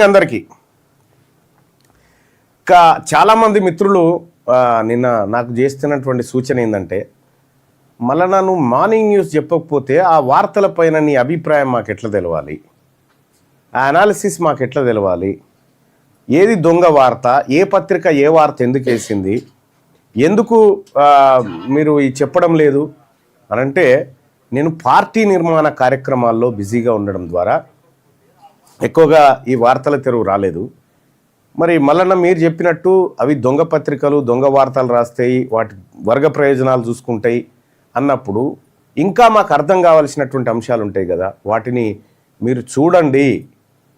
అందరికీ చాలామంది మిత్రులు నిన్న నాకు చేస్తున్నటువంటి సూచన ఏంటంటే మళ్ళీ నన్ను మార్నింగ్ న్యూస్ చెప్పకపోతే ఆ వార్తలపైన నీ అభిప్రాయం మాకు ఎట్లా తెలవాలి, ఆ అనాలిసిస్ మాకు ఎట్లా తెలవాలి, ఏది దొంగ వార్త, ఏ పత్రిక ఏ వార్త ఎందుకు వేసింది, ఎందుకు మీరు చెప్పడం లేదు అని అంటే నేను పార్టీ నిర్మాణ కార్యక్రమాల్లో బిజీగా ఉండడం ద్వారా ఎక్కువగా ఈ వార్తల తెరువు రాలేదు. మరి మల్లన్న మీరు చెప్పినట్టు అవి దొంగ పత్రికలు, దొంగ వార్తలు రాస్తాయి, వాటి వర్గ ప్రయోజనాలు చూసుకుంటాయి అన్నప్పుడు ఇంకా మాకు అర్థం కావాల్సినటువంటి అంశాలు ఉంటాయి కదా, వాటిని మీరు చూడండి,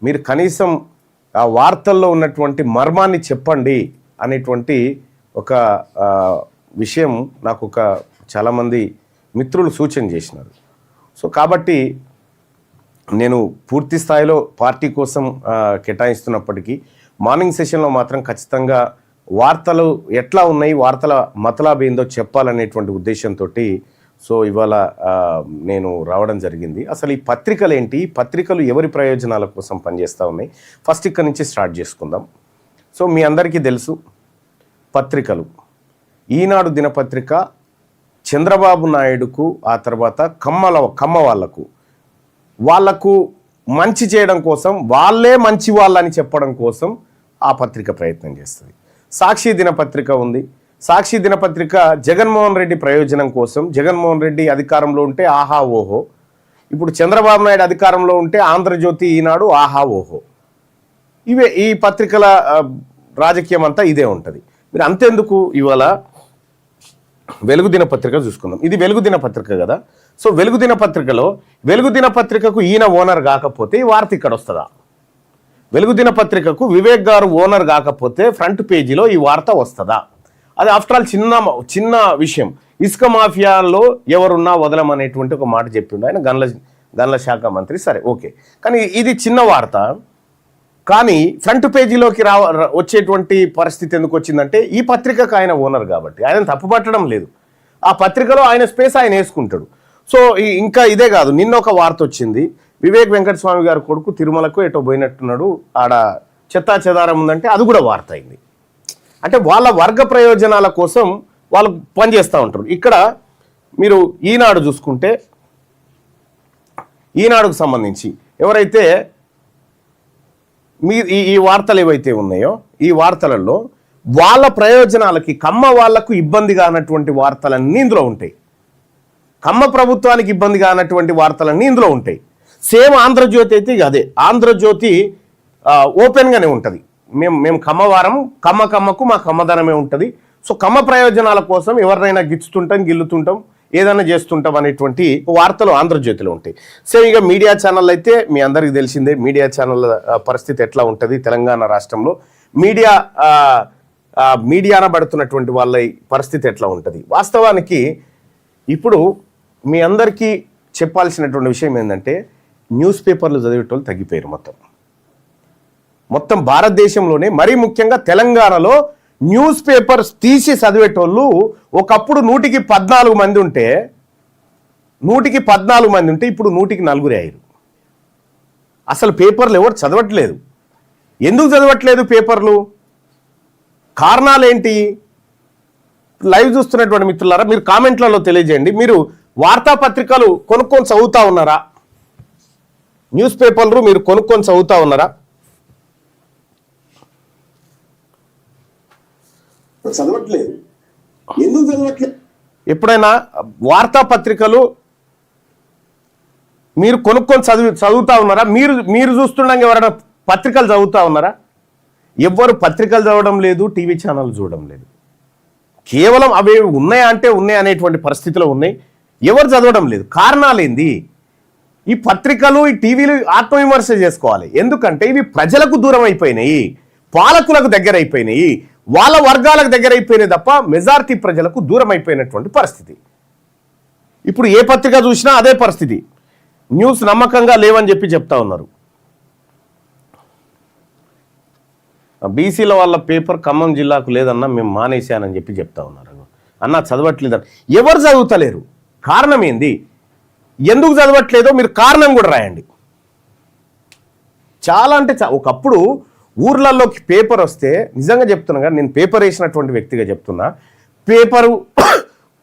మీరు కనీసం ఆ వార్తల్లో ఉన్నటువంటి మర్మాన్ని చెప్పండి అనేటువంటి ఒక విషయం నాకు చాలామంది మిత్రులు సూచన చేసినారు. సో కాబట్టి నేను పూర్తి స్థాయిలో పార్టీ కోసం కేటాయిస్తున్నప్పటికీ మార్నింగ్ సెషన్లో మాత్రం ఖచ్చితంగా వార్తలు ఎట్లా ఉన్నాయి, వార్తల మతలాబ్ ఏందో చెప్పాలనేటువంటి ఉద్దేశంతో సో ఇవాళ నేను రావడం జరిగింది. అసలు ఈ పత్రికలు ఏంటి, పత్రికలు ఎవరి ప్రయోజనాల కోసం పనిచేస్తూ ఉన్నాయి, ఫస్ట్ ఇక్కడ నుంచి స్టార్ట్ చేసుకుందాం. సో మీ అందరికీ తెలుసు పత్రికలు, ఈనాడు దినపత్రిక చంద్రబాబు నాయుడుకు, ఆ తర్వాత కమ్మ వాళ్లకు మంచి చేయడం కోసం, వాళ్ళే మంచి వాళ్ళని చెప్పడం కోసం ఆ పత్రిక ప్రయత్నం చేస్తుంది. సాక్షి దినపత్రిక ఉంది. సాక్షి దినపత్రిక జగన్మోహన్ రెడ్డి ప్రయోజనం కోసం, జగన్మోహన్ రెడ్డి అధికారంలో ఉంటే ఆహా ఓహో, ఇప్పుడు చంద్రబాబు నాయుడు అధికారంలో ఉంటే ఆంధ్రజ్యోతి, ఈనాడు ఆహా ఓహో, ఇవే ఈ పత్రికల రాజకీయం అంతా ఇదే ఉంటుంది. మీరు అంతెందుకు ఇవాళ వెలుగు దినపత్రిక చూసుకుందాం. ఇది వెలుగు దినపత్రిక కదా. సో వెలుగు దినపత్రికలో వెలుగు దినపత్రికకు ఈయన ఓనర్ కాకపోతే ఈ వార్త ఇక్కడ వస్తుందా? వెలుగు దినపత్రికకు వివేక్ గారు ఓనర్ కాకపోతే ఫ్రంట్ పేజీలో ఈ వార్త వస్తుందా? అది ఆఫ్టర్ ఆల్ చిన్న విషయం. ఇసుక మాఫియాలో ఎవరున్నా వదలమనేటువంటి ఒక మాట చెప్పిండు ఆయన, గనుల శాఖ మంత్రి. సరే ఓకే, కానీ ఇది చిన్న వార్త. కానీ ఫ్రంట్ పేజీలోకి వచ్చేటువంటి పరిస్థితి ఎందుకు వచ్చిందంటే ఈ పత్రికకు ఆయన ఓనర్ కాబట్టి. ఆయన తప్పుపట్టడం లేదు, ఆ పత్రికలో ఆయన స్పేస్ ఆయన వేసుకుంటాడు. సో ఇంకా ఇదే కాదు, నిన్న ఒక వార్త వచ్చింది, వివేక్ వెంకటస్వామి గారు కొడుకు తిరుమలకు ఎటో పోయినట్టున్నాడు, ఆడ చెత్తా చెదారం ఉందంటే అది కూడా వార్త అయింది. అంటే వాళ్ళ వర్గ ప్రయోజనాల కోసం వాళ్ళు పనిచేస్తూ ఉంటారు. ఇక్కడ మీరు ఈనాడు చూసుకుంటే, ఈనాడుకు సంబంధించి ఎవరైతే ఈ వార్తలు ఏవైతే ఉన్నాయో ఈ వార్తలలో వాళ్ళ ప్రయోజనాలకి, కమ్మ వాళ్లకు ఇబ్బంది కానటువంటి వార్తలన్నీ ఇందులో ఉంటాయి, కమ్మ ప్రభుత్వానికి ఇబ్బంది కానటువంటి వార్తలన్నీ ఇందులో ఉంటాయి. సేమ్ ఆంధ్రజ్యోతి అయితే అదే, ఆంధ్రజ్యోతి ఓపెన్గానే ఉంటుంది, మేము కమ్మవారం, కమ్మకు మా కమ్మదనమే ఉంటుంది. సో కమ్మ ప్రయోజనాల కోసం ఎవరినైనా గిల్లుతుంటాం, ఏదైనా చేస్తుంటాం అనేటువంటి వార్తలు ఆంధ్రజ్యోతిలో ఉంటాయి. సేమ్ ఇక మీడియా ఛానల్ అయితే మీ అందరికీ తెలిసిందే, మీడియా ఛానల్ పరిస్థితి ఎట్లా ఉంటుంది తెలంగాణ రాష్ట్రంలో, మీడియా అనబడుతున్నటువంటి వాళ్ళ పరిస్థితి ఎట్లా ఉంటుంది. వాస్తవానికి ఇప్పుడు మీ అందరికీ చెప్పాల్సినటువంటి విషయం ఏంటంటే న్యూస్ పేపర్లు చదివేటోళ్ళు తగ్గిపోయారు. మొత్తం భారతదేశంలోనే, మరీ ముఖ్యంగా తెలంగాణలో న్యూస్ పేపర్స్ తీసి చదివేటోళ్ళు ఒకప్పుడు 100కి 14 మంది ఉంటే, ఇప్పుడు 100కి 4 అయ్యారు. అసలు పేపర్లు ఎవరు చదవట్లేదు. ఎందుకు చదవట్లేదు పేపర్లు? కారణాలు ఏంటి? లైవ్ చూస్తున్నటువంటి మిత్రులారా మీరు కామెంట్లలో తెలియజేయండి. మీరు వార్తాపత్రికలు కొనుక్కొని చదువుతా ఉన్నారా? న్యూస్ పేపర్లు మీరు కొనుక్కొని చదువుతా ఉన్నారా? చదవట్లేదు. ఎందుకు చదవట్లేదు? ఎప్పుడైనా వార్తాపత్రికలు మీరు కొనుక్కొని చదువుతా ఉన్నారా? మీరు చూస్తుండగా ఎవరైనా పత్రికలు చదువుతా ఉన్నారా? ఎవ్వరు పత్రికలు చదవడం లేదు, టీవీ ఛానల్ చూడడం లేదు. కేవలం అవి ఉన్నాయా అంటే ఉన్నాయి అనేటువంటి పరిస్థితిలో ఉన్నాయి, ఎవరు చదవడం లేదు. కారణాలు ఏంది? ఈ పత్రికలు, ఈ టీవీలు ఆత్మవిమర్శ చేసుకోవాలి. ఎందుకంటే ఇవి ప్రజలకు దూరం అయిపోయినాయి, పాలకులకు దగ్గర అయిపోయినాయి, వాళ్ళ వర్గాలకు దగ్గర అయిపోయినాయి తప్ప మెజారిటీ ప్రజలకు దూరం అయిపోయినటువంటి పరిస్థితి. ఇప్పుడు ఏ పత్రిక చూసినా అదే పరిస్థితి, న్యూస్ నమ్మకంగా లేవని చెప్తా ఉన్నారు. బీసీల వాళ్ళ పేపర్ ఖమ్మం జిల్లాకు లేదన్నా మేము మానేశానని చెప్తా ఉన్నారు. అన్న చదవట్లేదని. ఎవరు చదువుతలేరు? కారణం ఏంది? ఎందుకు చదవట్లేదో మీరు కారణం కూడా రాయండి. చాలా అంటే ఒకప్పుడు ఊర్లలోకి పేపర్ వస్తే నిజంగా చెప్తున్నా కానీ నేను పేపర్ వేసినటువంటి వ్యక్తిగా చెప్తున్నా, పేపరు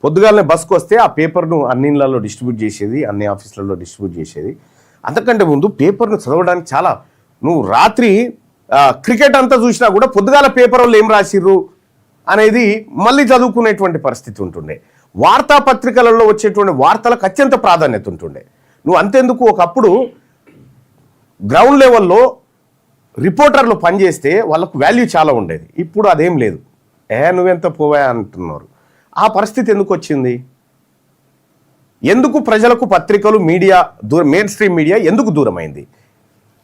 పొద్దుగాలనే బస్కి వస్తే ఆ పేపర్ను అన్ని ఇళ్లలో డిస్ట్రిబ్యూట్ చేసేది, అన్ని ఆఫీసులలో డిస్ట్రిబ్యూట్ చేసేది. అంతకంటే ముందు పేపర్ను చదవడానికి చాలా, నువ్వు రాత్రి క్రికెట్ అంతా చూసినా కూడా పొద్దుగాల పేపర్ వాళ్ళు ఏం రాసిర్రు అనేది మళ్ళీ చదువుకునేటువంటి పరిస్థితి ఉంటుండే. వార్తాపత్రికలలో వచ్చేటువంటి వార్తలకు అత్యంత ప్రాధాన్యత ఉంటుండే. నువ్వు అంతెందుకు ఒకప్పుడు గ్రౌండ్ లెవెల్లో రిపోర్టర్లు పనిచేస్తే వాళ్ళకు వాల్యూ చాలా ఉండేది. ఇప్పుడు అదేం లేదు. నువ్వెంత పోవా అంటున్నారు. ఆ పరిస్థితి ఎందుకు వచ్చింది? ఎందుకు ప్రజలకు పత్రికలు మీడియా మెయిన్ స్ట్రీమ్ మీడియా ఎందుకు దూరమైంది?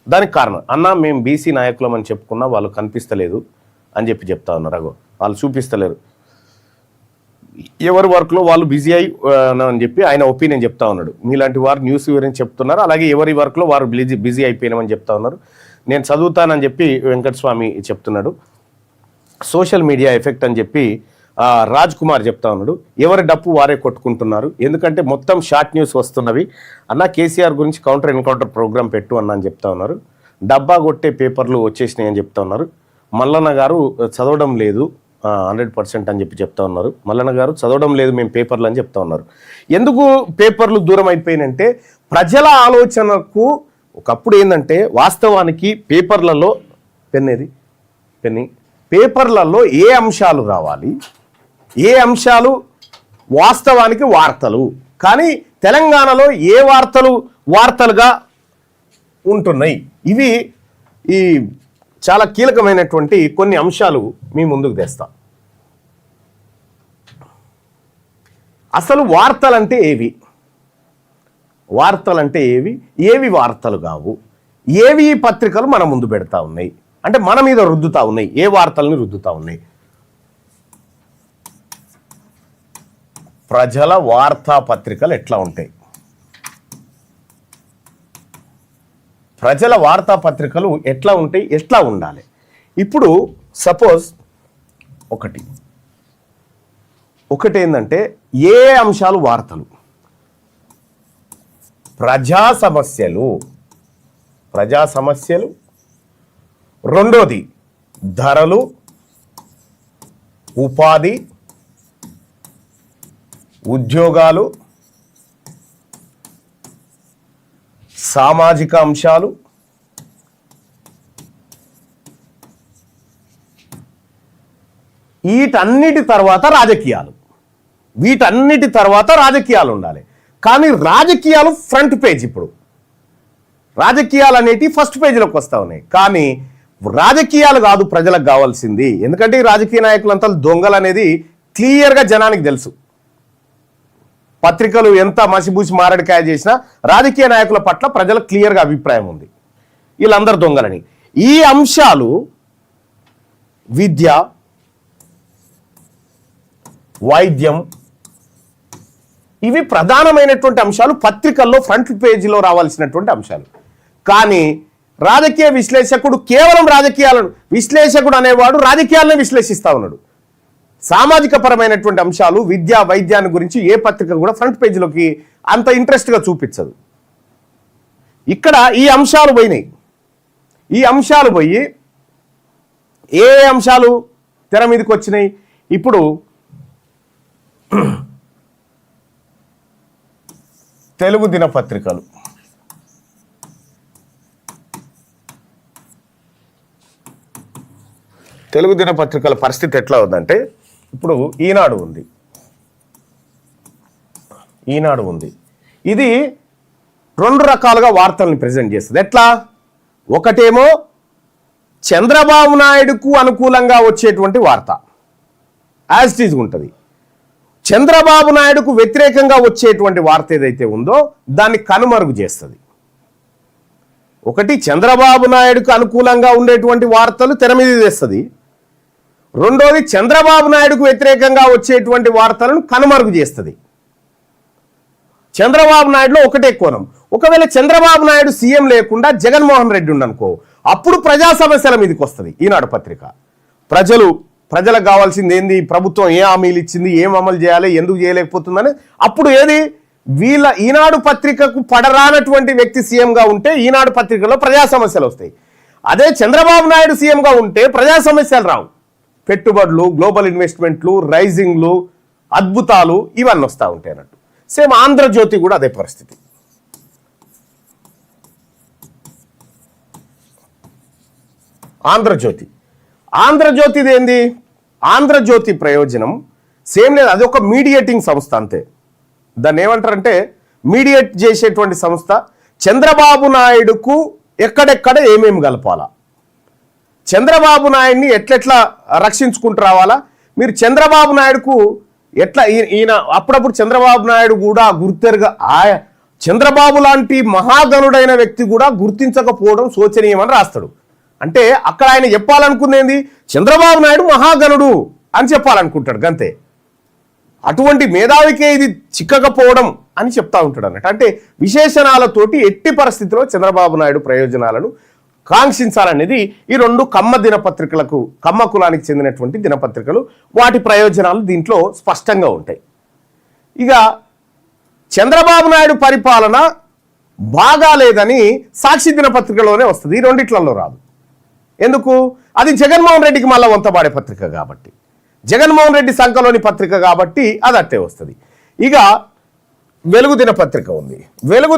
దానికి కారణం అన్న మేము బీసీ నాయకులం అని చెప్పుకున్నా వాళ్ళు కనిపిస్తలేదు అని చెప్తా ఉన్నారు. అగో వాళ్ళు చూపిస్తలేరు, ఎవరి వర్క్లో వాళ్ళు బిజీ అని చెప్పి ఆయన ఒపీనియన్ చెప్తా ఉన్నాడు. మీలాంటి వారు న్యూస్ గురించి చెప్తున్నారు, అలాగే ఎవరి వర్క్లో వారు బిజీ అయిపోయినామని చెప్తా ఉన్నారు. నేను చదువుతానని చెప్పి వెంకటస్వామి చెప్తున్నాడు. సోషల్ మీడియా ఎఫెక్ట్ అని చెప్పి రాజ్ కుమార్ చెప్తా ఉన్నాడు. ఎవరి డప్పు వారే కొట్టుకుంటున్నారు, ఎందుకంటే మొత్తం షార్ట్ న్యూస్ వస్తున్నవి. అన్న కేసీఆర్ గురించి కౌంటర్ ఎన్కౌంటర్ ప్రోగ్రామ్ పెట్టు అన్న అని చెప్తా ఉన్నారు. డబ్బా కొట్టే పేపర్లు వచ్చేసినాయి అని చెప్తా ఉన్నారు. మల్లన్న గారు చదవడం లేదు 100% అని చెప్పి చెప్తా ఉన్నారు. మల్లన్న గారు చదవడం లేదు మేము పేపర్లు అని చెప్తా ఉన్నారు. ఎందుకు పేపర్లు దూరం అయిపోయినంటే ప్రజల ఆలోచనకు ఒకప్పుడు ఏంటంటే వాస్తవానికి పేపర్లలో పేపర్లలో ఏ అంశాలు రావాలి, ఏ అంశాలు వాస్తవానికి వార్తలు, కానీ తెలంగాణలో ఏ వార్తలుగా ఉంటున్నాయి. ఇవి ఈ చాలా కీలకమైనటువంటి కొన్ని అంశాలు మీ ముందుకు తెస్తాం. అసలు వార్తలంటే ఏవి, ఏవి వార్తలు కావు, ఏవి పత్రికలు మన ముందు పెడతా ఉన్నాయి అంటే మన మీద రుద్దుతా ఉన్నాయి, ఏ వార్తల్ని రుద్దుతా ఉన్నాయి. ప్రజల వార్తాపత్రికలు ఎట్లా ఉంటాయి, ప్రజల వార్తాపత్రికలు ఎట్లా ఉంటాయి, ఎట్లా ఉండాలి. ఇప్పుడు సపోజ్ ఒకటి ఏంటంటే ఏ అంశాలు వార్తలు, ప్రజా సమస్యలు, రెండోది ధరలు, ఉపాధి, ఉద్యోగాలు, సామాజిక అంశాలు, వీటన్నిటి తర్వాత రాజకీయాలు ఉండాలి. కానీ రాజకీయాలు ఫ్రంట్ పేజ్, ఇప్పుడు రాజకీయాలు అనేవి ఫస్ట్ పేజీలోకి వస్తూ ఉన్నాయి. కానీ రాజకీయాలు కాదు ప్రజలకు కావాల్సింది. ఎందుకంటే ఈ రాజకీయ నాయకులంతా దొంగలు అనేది క్లియర్గా జనానికి తెలుసు. పత్రికలు ఎంత మసిబూసి మారడికాయ చేసినా రాజకీయ నాయకుల పట్ల ప్రజలకు క్లియర్గా అభిప్రాయం ఉంది, వీళ్ళందరూ దొంగలని. ఈ అంశాలు విద్య, వైద్యం, ఇవి ప్రధానమైనటువంటి అంశాలు, పత్రికల్లో ఫ్రంట్ పేజీలో రావాల్సినటువంటి అంశాలు. కానీ రాజకీయ విశ్లేషకుడు కేవలం విశ్లేషకుడు అనేవాడు రాజకీయాలను విశ్లేషిస్తా ఉన్నాడు. సామాజిక పరమైనటువంటి అంశాలు, విద్యా వైద్యాన్ని గురించి ఏ పత్రిక కూడా ఫ్రంట్ పేజీలోకి అంత ఇంట్రెస్ట్గా చూపించదు. ఇక్కడ ఈ అంశాలు పోయినాయి. ఈ అంశాలు పోయి ఏ అంశాలు తెర మీదకి వచ్చినాయి? ఇప్పుడు తెలుగు దినపత్రికలు, తెలుగు దినపత్రికల పరిస్థితి ఎట్లా ఉందంటే, ఇప్పుడు ఈనాడు ఉంది. ఇది రెండు రకాలుగా వార్తల్ని ప్రజెంట్ చేస్తుంది. ఎట్లా? ఒకటేమో చంద్రబాబు నాయుడుకు అనుకూలంగా వచ్చేటువంటి వార్త యాజ్ ఇట్ ఈజ్ ఉంటుంది. చంద్రబాబు నాయుడుకు వ్యతిరేకంగా వచ్చేటువంటి వార్త ఏదైతే ఉందో దాన్ని కనుమరుగు చేస్తుంది. ఒకటి చంద్రబాబు నాయుడుకు అనుకూలంగా ఉండేటువంటి వార్తలు తెర మీద తెస్తుంది. రెండోది చంద్రబాబు నాయుడుకు వ్యతిరేకంగా వచ్చేటువంటి వార్తలను కనుమరుగు చేస్తుంది. చంద్రబాబు నాయుడులో ఒకటే కోణం. ఒకవేళ చంద్రబాబు నాయుడు సీఎం లేకుండా జగన్మోహన్ రెడ్డి ఉండనుకో, అప్పుడు ప్రజా సమస్యల మీదకి వస్తుంది ఈనాడు పత్రిక. ప్రజలకు కావాల్సింది ఏంది, ప్రభుత్వం ఏ హామీలు ఇచ్చింది, ఏం అమలు చేయాలి, ఎందుకు చేయలేకపోతుందని. అప్పుడు ఈనాడు పత్రికకు పడరానటువంటి వ్యక్తి సీఎంగా ఉంటే ఈనాడు పత్రికలో ప్రజా సమస్యలు వస్తాయి. అదే చంద్రబాబు నాయుడు సీఎంగా ఉంటే ప్రజా సమస్యలు రావు. పెట్టుబడులు, గ్లోబల్ ఇన్వెస్ట్మెంట్లు, రైజింగ్లు, అద్భుతాలు ఇవన్నీ వస్తూ ఉంటాయి అన్నట్టు. సేమ్ ఆంధ్రజ్యోతి కూడా అదే పరిస్థితి. ఆంధ్రజ్యోతిది ఏంది? ఆంధ్రజ్యోతి ప్రయోజనం సేమ్ లేదు, అది ఒక మీడియేటింగ్ సంస్థ అంతే. దాన్ని ఏమంటారంటే మీడియేట్ చేసేటువంటి సంస్థ. చంద్రబాబు నాయుడుకు ఎక్కడెక్కడ ఏమేమి కలపాలా, చంద్రబాబు నాయుడిని ఎట్లెట్లా రక్షించుకుంటూ రావాలా, మీరు చంద్రబాబు నాయుడుకు ఎట్లా ఈయన అప్పుడప్పుడు చంద్రబాబు నాయుడు కూడా గుర్తెరుగా చంద్రబాబు లాంటి మహాగణుడైన వ్యక్తి కూడా గుర్తించకపోవడం శోచనీయమని రాస్తాడు. అంటే అక్కడ ఆయన చెప్పాలనుకునేది చంద్రబాబు నాయుడు మహాగణుడు అని చెప్పాలనుకుంటాడు గంతే. అటువంటి మేధావికే ఇది చిక్కకపోవడం అని చెప్తా ఉంటాడు అన్నట్టు. అంటే విశేషణాలతోటి ఎట్టి పరిస్థితిలో చంద్రబాబు నాయుడు ప్రయోజనాలను కాంక్షించాలనేది ఈ రెండు కమ్మ కులానికి చెందినటువంటి దినపత్రికలు, వాటి ప్రయోజనాలు దీంట్లో స్పష్టంగా ఉంటాయి. ఇక చంద్రబాబు నాయుడు పరిపాలన బాగాలేదని సాక్షి దినపత్రికలోనే వస్తుంది, ఈ రెండిట్లలో రాదు. ఎందుకు? అది జగన్మోహన్ రెడ్డికి మళ్ళా వంతబాడే పత్రిక కాబట్టి, జగన్మోహన్ రెడ్డి సంఖలోని పత్రిక కాబట్టి అది అట్టే వస్తుంది. ఇక వెలుగు దినపత్రిక ఉంది. వెలుగు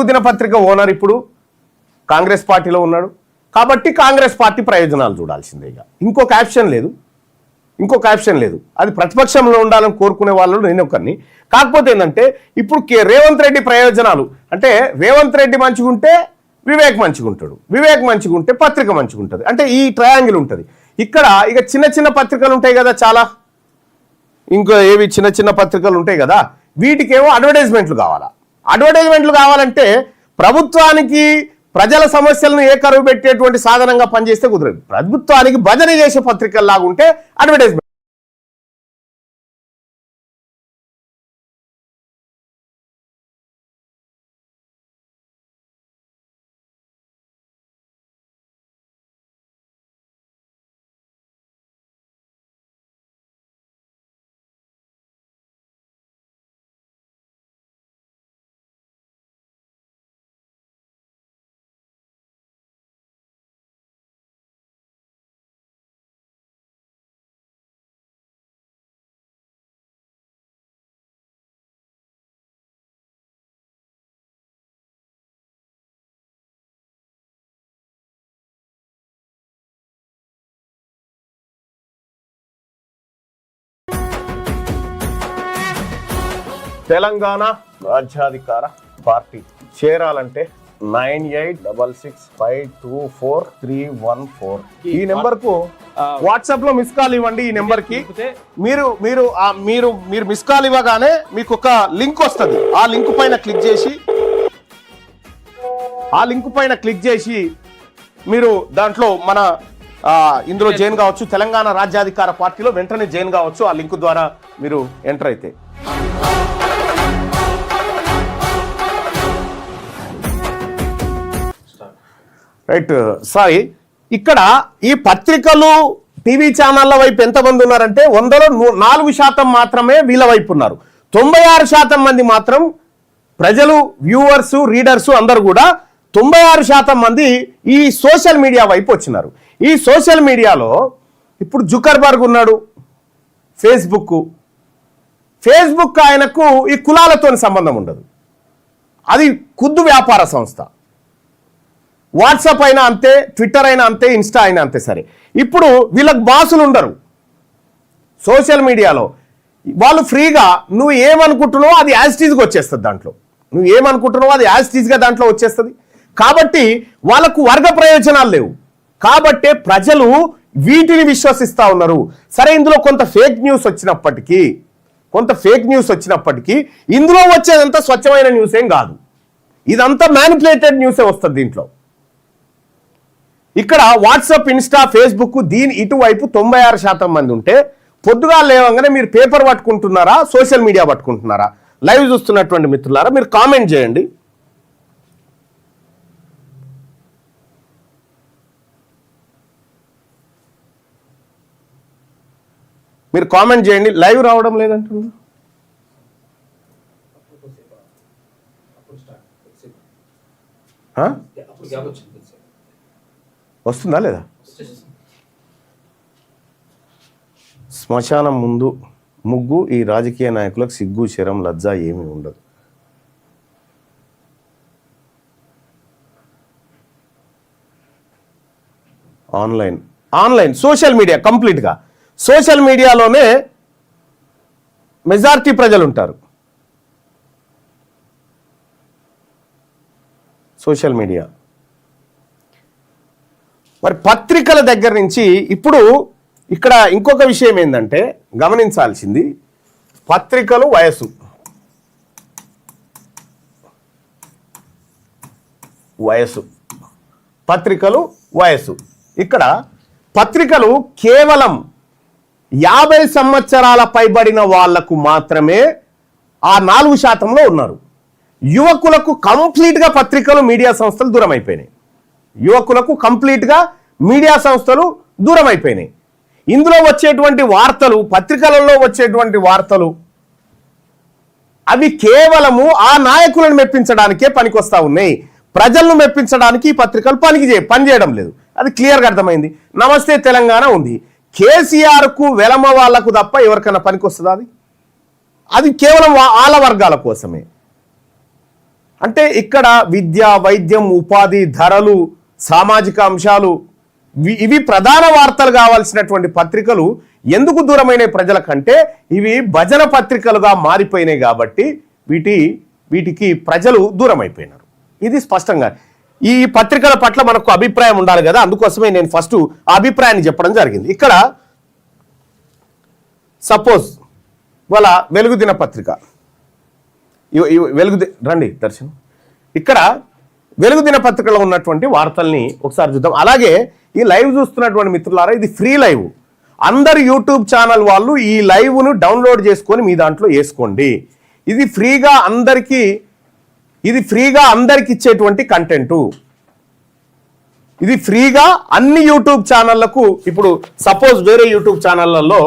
దినపత్రిక ఓనర్ ఇప్పుడు కాంగ్రెస్ పార్టీలో ఉన్నాడు కాబట్టి కాంగ్రెస్ పార్టీ ప్రయోజనాలు చూడాల్సిందే. ఇక ఇంకొక ఆప్షన్ లేదు. అది ప్రతిపక్షంలో ఉండాలని కోరుకునే వాళ్ళు నేను ఒకరిని. కాకపోతే ఏంటంటే ఇప్పుడు రేవంత్ రెడ్డి ప్రయోజనాలు అంటే రేవంత్ రెడ్డి మంచిగుంటే వివేక్ మంచిగుంటాడు, వివేక్ మంచిగుంటే పత్రిక మంచిగుంటుంది. అంటే ఈ ట్రయాంగిల్ ఉంటుంది. ఇక్కడ ఇక చిన్న పత్రికలు ఉంటాయి కదా చాలా, ఇంకా ఏవి చిన్న పత్రికలు ఉంటాయి కదా, వీటికేమో అడ్వర్టైజ్మెంట్లు కావాలంటే ప్రభుత్వానికి ప్రజల సమస్యలను ఏకరువు పెట్టేటువంటి సాధనంగా పనిచేస్తే కుదరదు. ప్రభుత్వానికి భజన చేసే పత్రికల్లాగా ఉంటే అడ్వర్టైజ్మెంట్. తెలంగాణ రాజ్యాధికార పార్టీ చేరాలంటే 9866524314 ఈ నెంబర్ కు వాట్సాప్ లో మిస్ కాల్ ఇవ్వండి. ఈ నెంబర్ కి మీరు మిస్ కాల్ ఇవ్వగానే మీకు ఒక లింక్ వస్తుంది. ఆ లింక్ పైన క్లిక్ చేసి మీరు దాంట్లో మన ఇందులో జాయిన్ కావచ్చు. తెలంగాణ రాజ్యాధికార పార్టీలో వెంటనే జాయిన్ కావచ్చు ఆ లింక్ ద్వారా మీరు ఎంటర్ అయితే. రైట్ సారీ, ఇక్కడ ఈ పత్రికలు టీవీ ఛానళ్ల వైపు ఎంతమంది ఉన్నారంటే 100లో 4% మాత్రమే వీళ్ళ వైపు ఉన్నారు. 96% మంది మాత్రం ప్రజలు, వ్యూవర్స్, రీడర్స్ అందరు కూడా 96% మంది ఈ సోషల్ మీడియా వైపు వచ్చినారు. ఈ సోషల్ మీడియాలో ఇప్పుడు జుకర్బర్గ్ ఉన్నాడు, ఫేస్బుక్ ఆయనకు ఈ కులాలతో సంబంధం ఉండదు, అది ఖుద్దు వ్యాపార సంస్థ. వాట్సాప్ అయినా అంతే, ట్విట్టర్ అయినా అంతే, ఇన్స్టా అయినా అంతే. సరే, ఇప్పుడు వీళ్ళకి బాసులు ఉండరు సోషల్ మీడియాలో. వాళ్ళు ఫ్రీగా నువ్వు ఏమనుకుంటున్నావో అది యాజ్ టీజ్గా వచ్చేస్తుంది దాంట్లో. దాంట్లో వచ్చేస్తుంది. కాబట్టి వాళ్ళకు వర్గ ప్రయోజనాలు లేవు. కాబట్టే ప్రజలు వీటిని విశ్వసిస్తూ ఉన్నారు. సరే, ఇందులో కొంత ఫేక్ న్యూస్ వచ్చినప్పటికీ ఇందులో వచ్చేదంతా స్వచ్ఛమైన న్యూస్ ఏం కాదు. ఇదంతా మ్యానిపులేటెడ్ న్యూసే వస్తుంది దీంట్లో. ఇక్కడ వాట్సాప్, ఇన్స్టా, ఫేస్బుక్ దీని ఇటువైపు 96% మంది ఉంటే పొద్దుగా లేవగానే మీరు పేపర్ పట్టుకుంటున్నారా, సోషల్ మీడియా పట్టుకుంటున్నారా? లైవ్ చూస్తున్నటువంటి మిత్రులారా మీరు కామెంట్ చేయండి. లైవ్ రావడం లేదంటున్నారు. వస్తుందా లేదా? శ్మశానం ముందు ముగ్గు, ఈ రాజకీయ నాయకులకు సిగ్గు శరం లజ్జ ఏమీ ఉండదు. ఆన్లైన్ సోషల్ మీడియా, కంప్లీట్గా సోషల్ మీడియాలోనే మెజారిటీ ప్రజలు ఉంటారు. సోషల్ మీడియా మరి పత్రికల దగ్గర నుంచి ఇప్పుడు ఇక్కడ ఇంకొక విషయం ఏంటంటే గమనించాల్సింది, పత్రికలు వయసు. ఇక్కడ పత్రికలు కేవలం 50 సంవత్సరాల పైబడిన వాళ్లకు మాత్రమే ఆ 4% ఉన్నారు. యువకులకు కంప్లీట్గా పత్రికలు మీడియా సంస్థలు దూరం అయిపోయినాయి. ఇందులో వచ్చేటువంటి వార్తలు, పత్రికలలో వచ్చేటువంటి వార్తలు అవి కేవలము ఆ నాయకులను మెప్పించడానికే పనికొస్తా ఉన్నాయి. ప్రజలను మెప్పించడానికి ఈ పత్రికలు పనిచేయడం లేదు. అది క్లియర్గా అర్థమైంది. నమస్తే తెలంగాణ ఉంది, కేసీఆర్కు వెలమ వాళ్లకు తప్ప ఎవరికైనా పనికొస్తుందా? అది కేవలం ఆల వర్గాల కోసమే. అంటే ఇక్కడ విద్య, వైద్యం, ఉపాధి, ధరలు, సామాజిక అంశాలు ఇవి ప్రధాన వార్తలు కావాల్సినటువంటి పత్రికలు ఎందుకు దూరమైన ప్రజల కంటే ఇవి భజన పత్రికలుగా మారిపోయినాయి. కాబట్టి వీటికి ప్రజలు దూరం అయిపోయినారు. ఇది స్పష్టంగా ఈ పత్రికల పట్ల మనకు అభిప్రాయం ఉండాలి కదా, అందుకోసమే నేను ఫస్ట్ ఆ అభిప్రాయాన్ని చెప్పడం జరిగింది. ఇక్కడ సపోజ్ వాళ్ళ వెలుగు దినపత్రిక, రండి దర్శనం, ఇక్కడ వెలుగు దినపత్రికలో ఉన్నటువంటి వార్తల్ని ఒకసారి చూద్దాం. అలాగే ఈ లైవ్ చూస్తున్నటువంటి మిత్రులారా, ఇది ఫ్రీ లైవ్. అందరు యూట్యూబ్ ఛానల్ వాళ్ళు ఈ లైవ్ను డౌన్లోడ్ చేసుకొని మీ దాంట్లో వేసుకోండి. ఇది ఫ్రీగా అందరికీ ఇచ్చేటువంటి కంటెంటు. ఇది ఫ్రీగా అన్ని యూట్యూబ్ ఛానళ్లకు. ఇప్పుడు సపోజ్ వేరే యూట్యూబ్ ఛానళ్లలో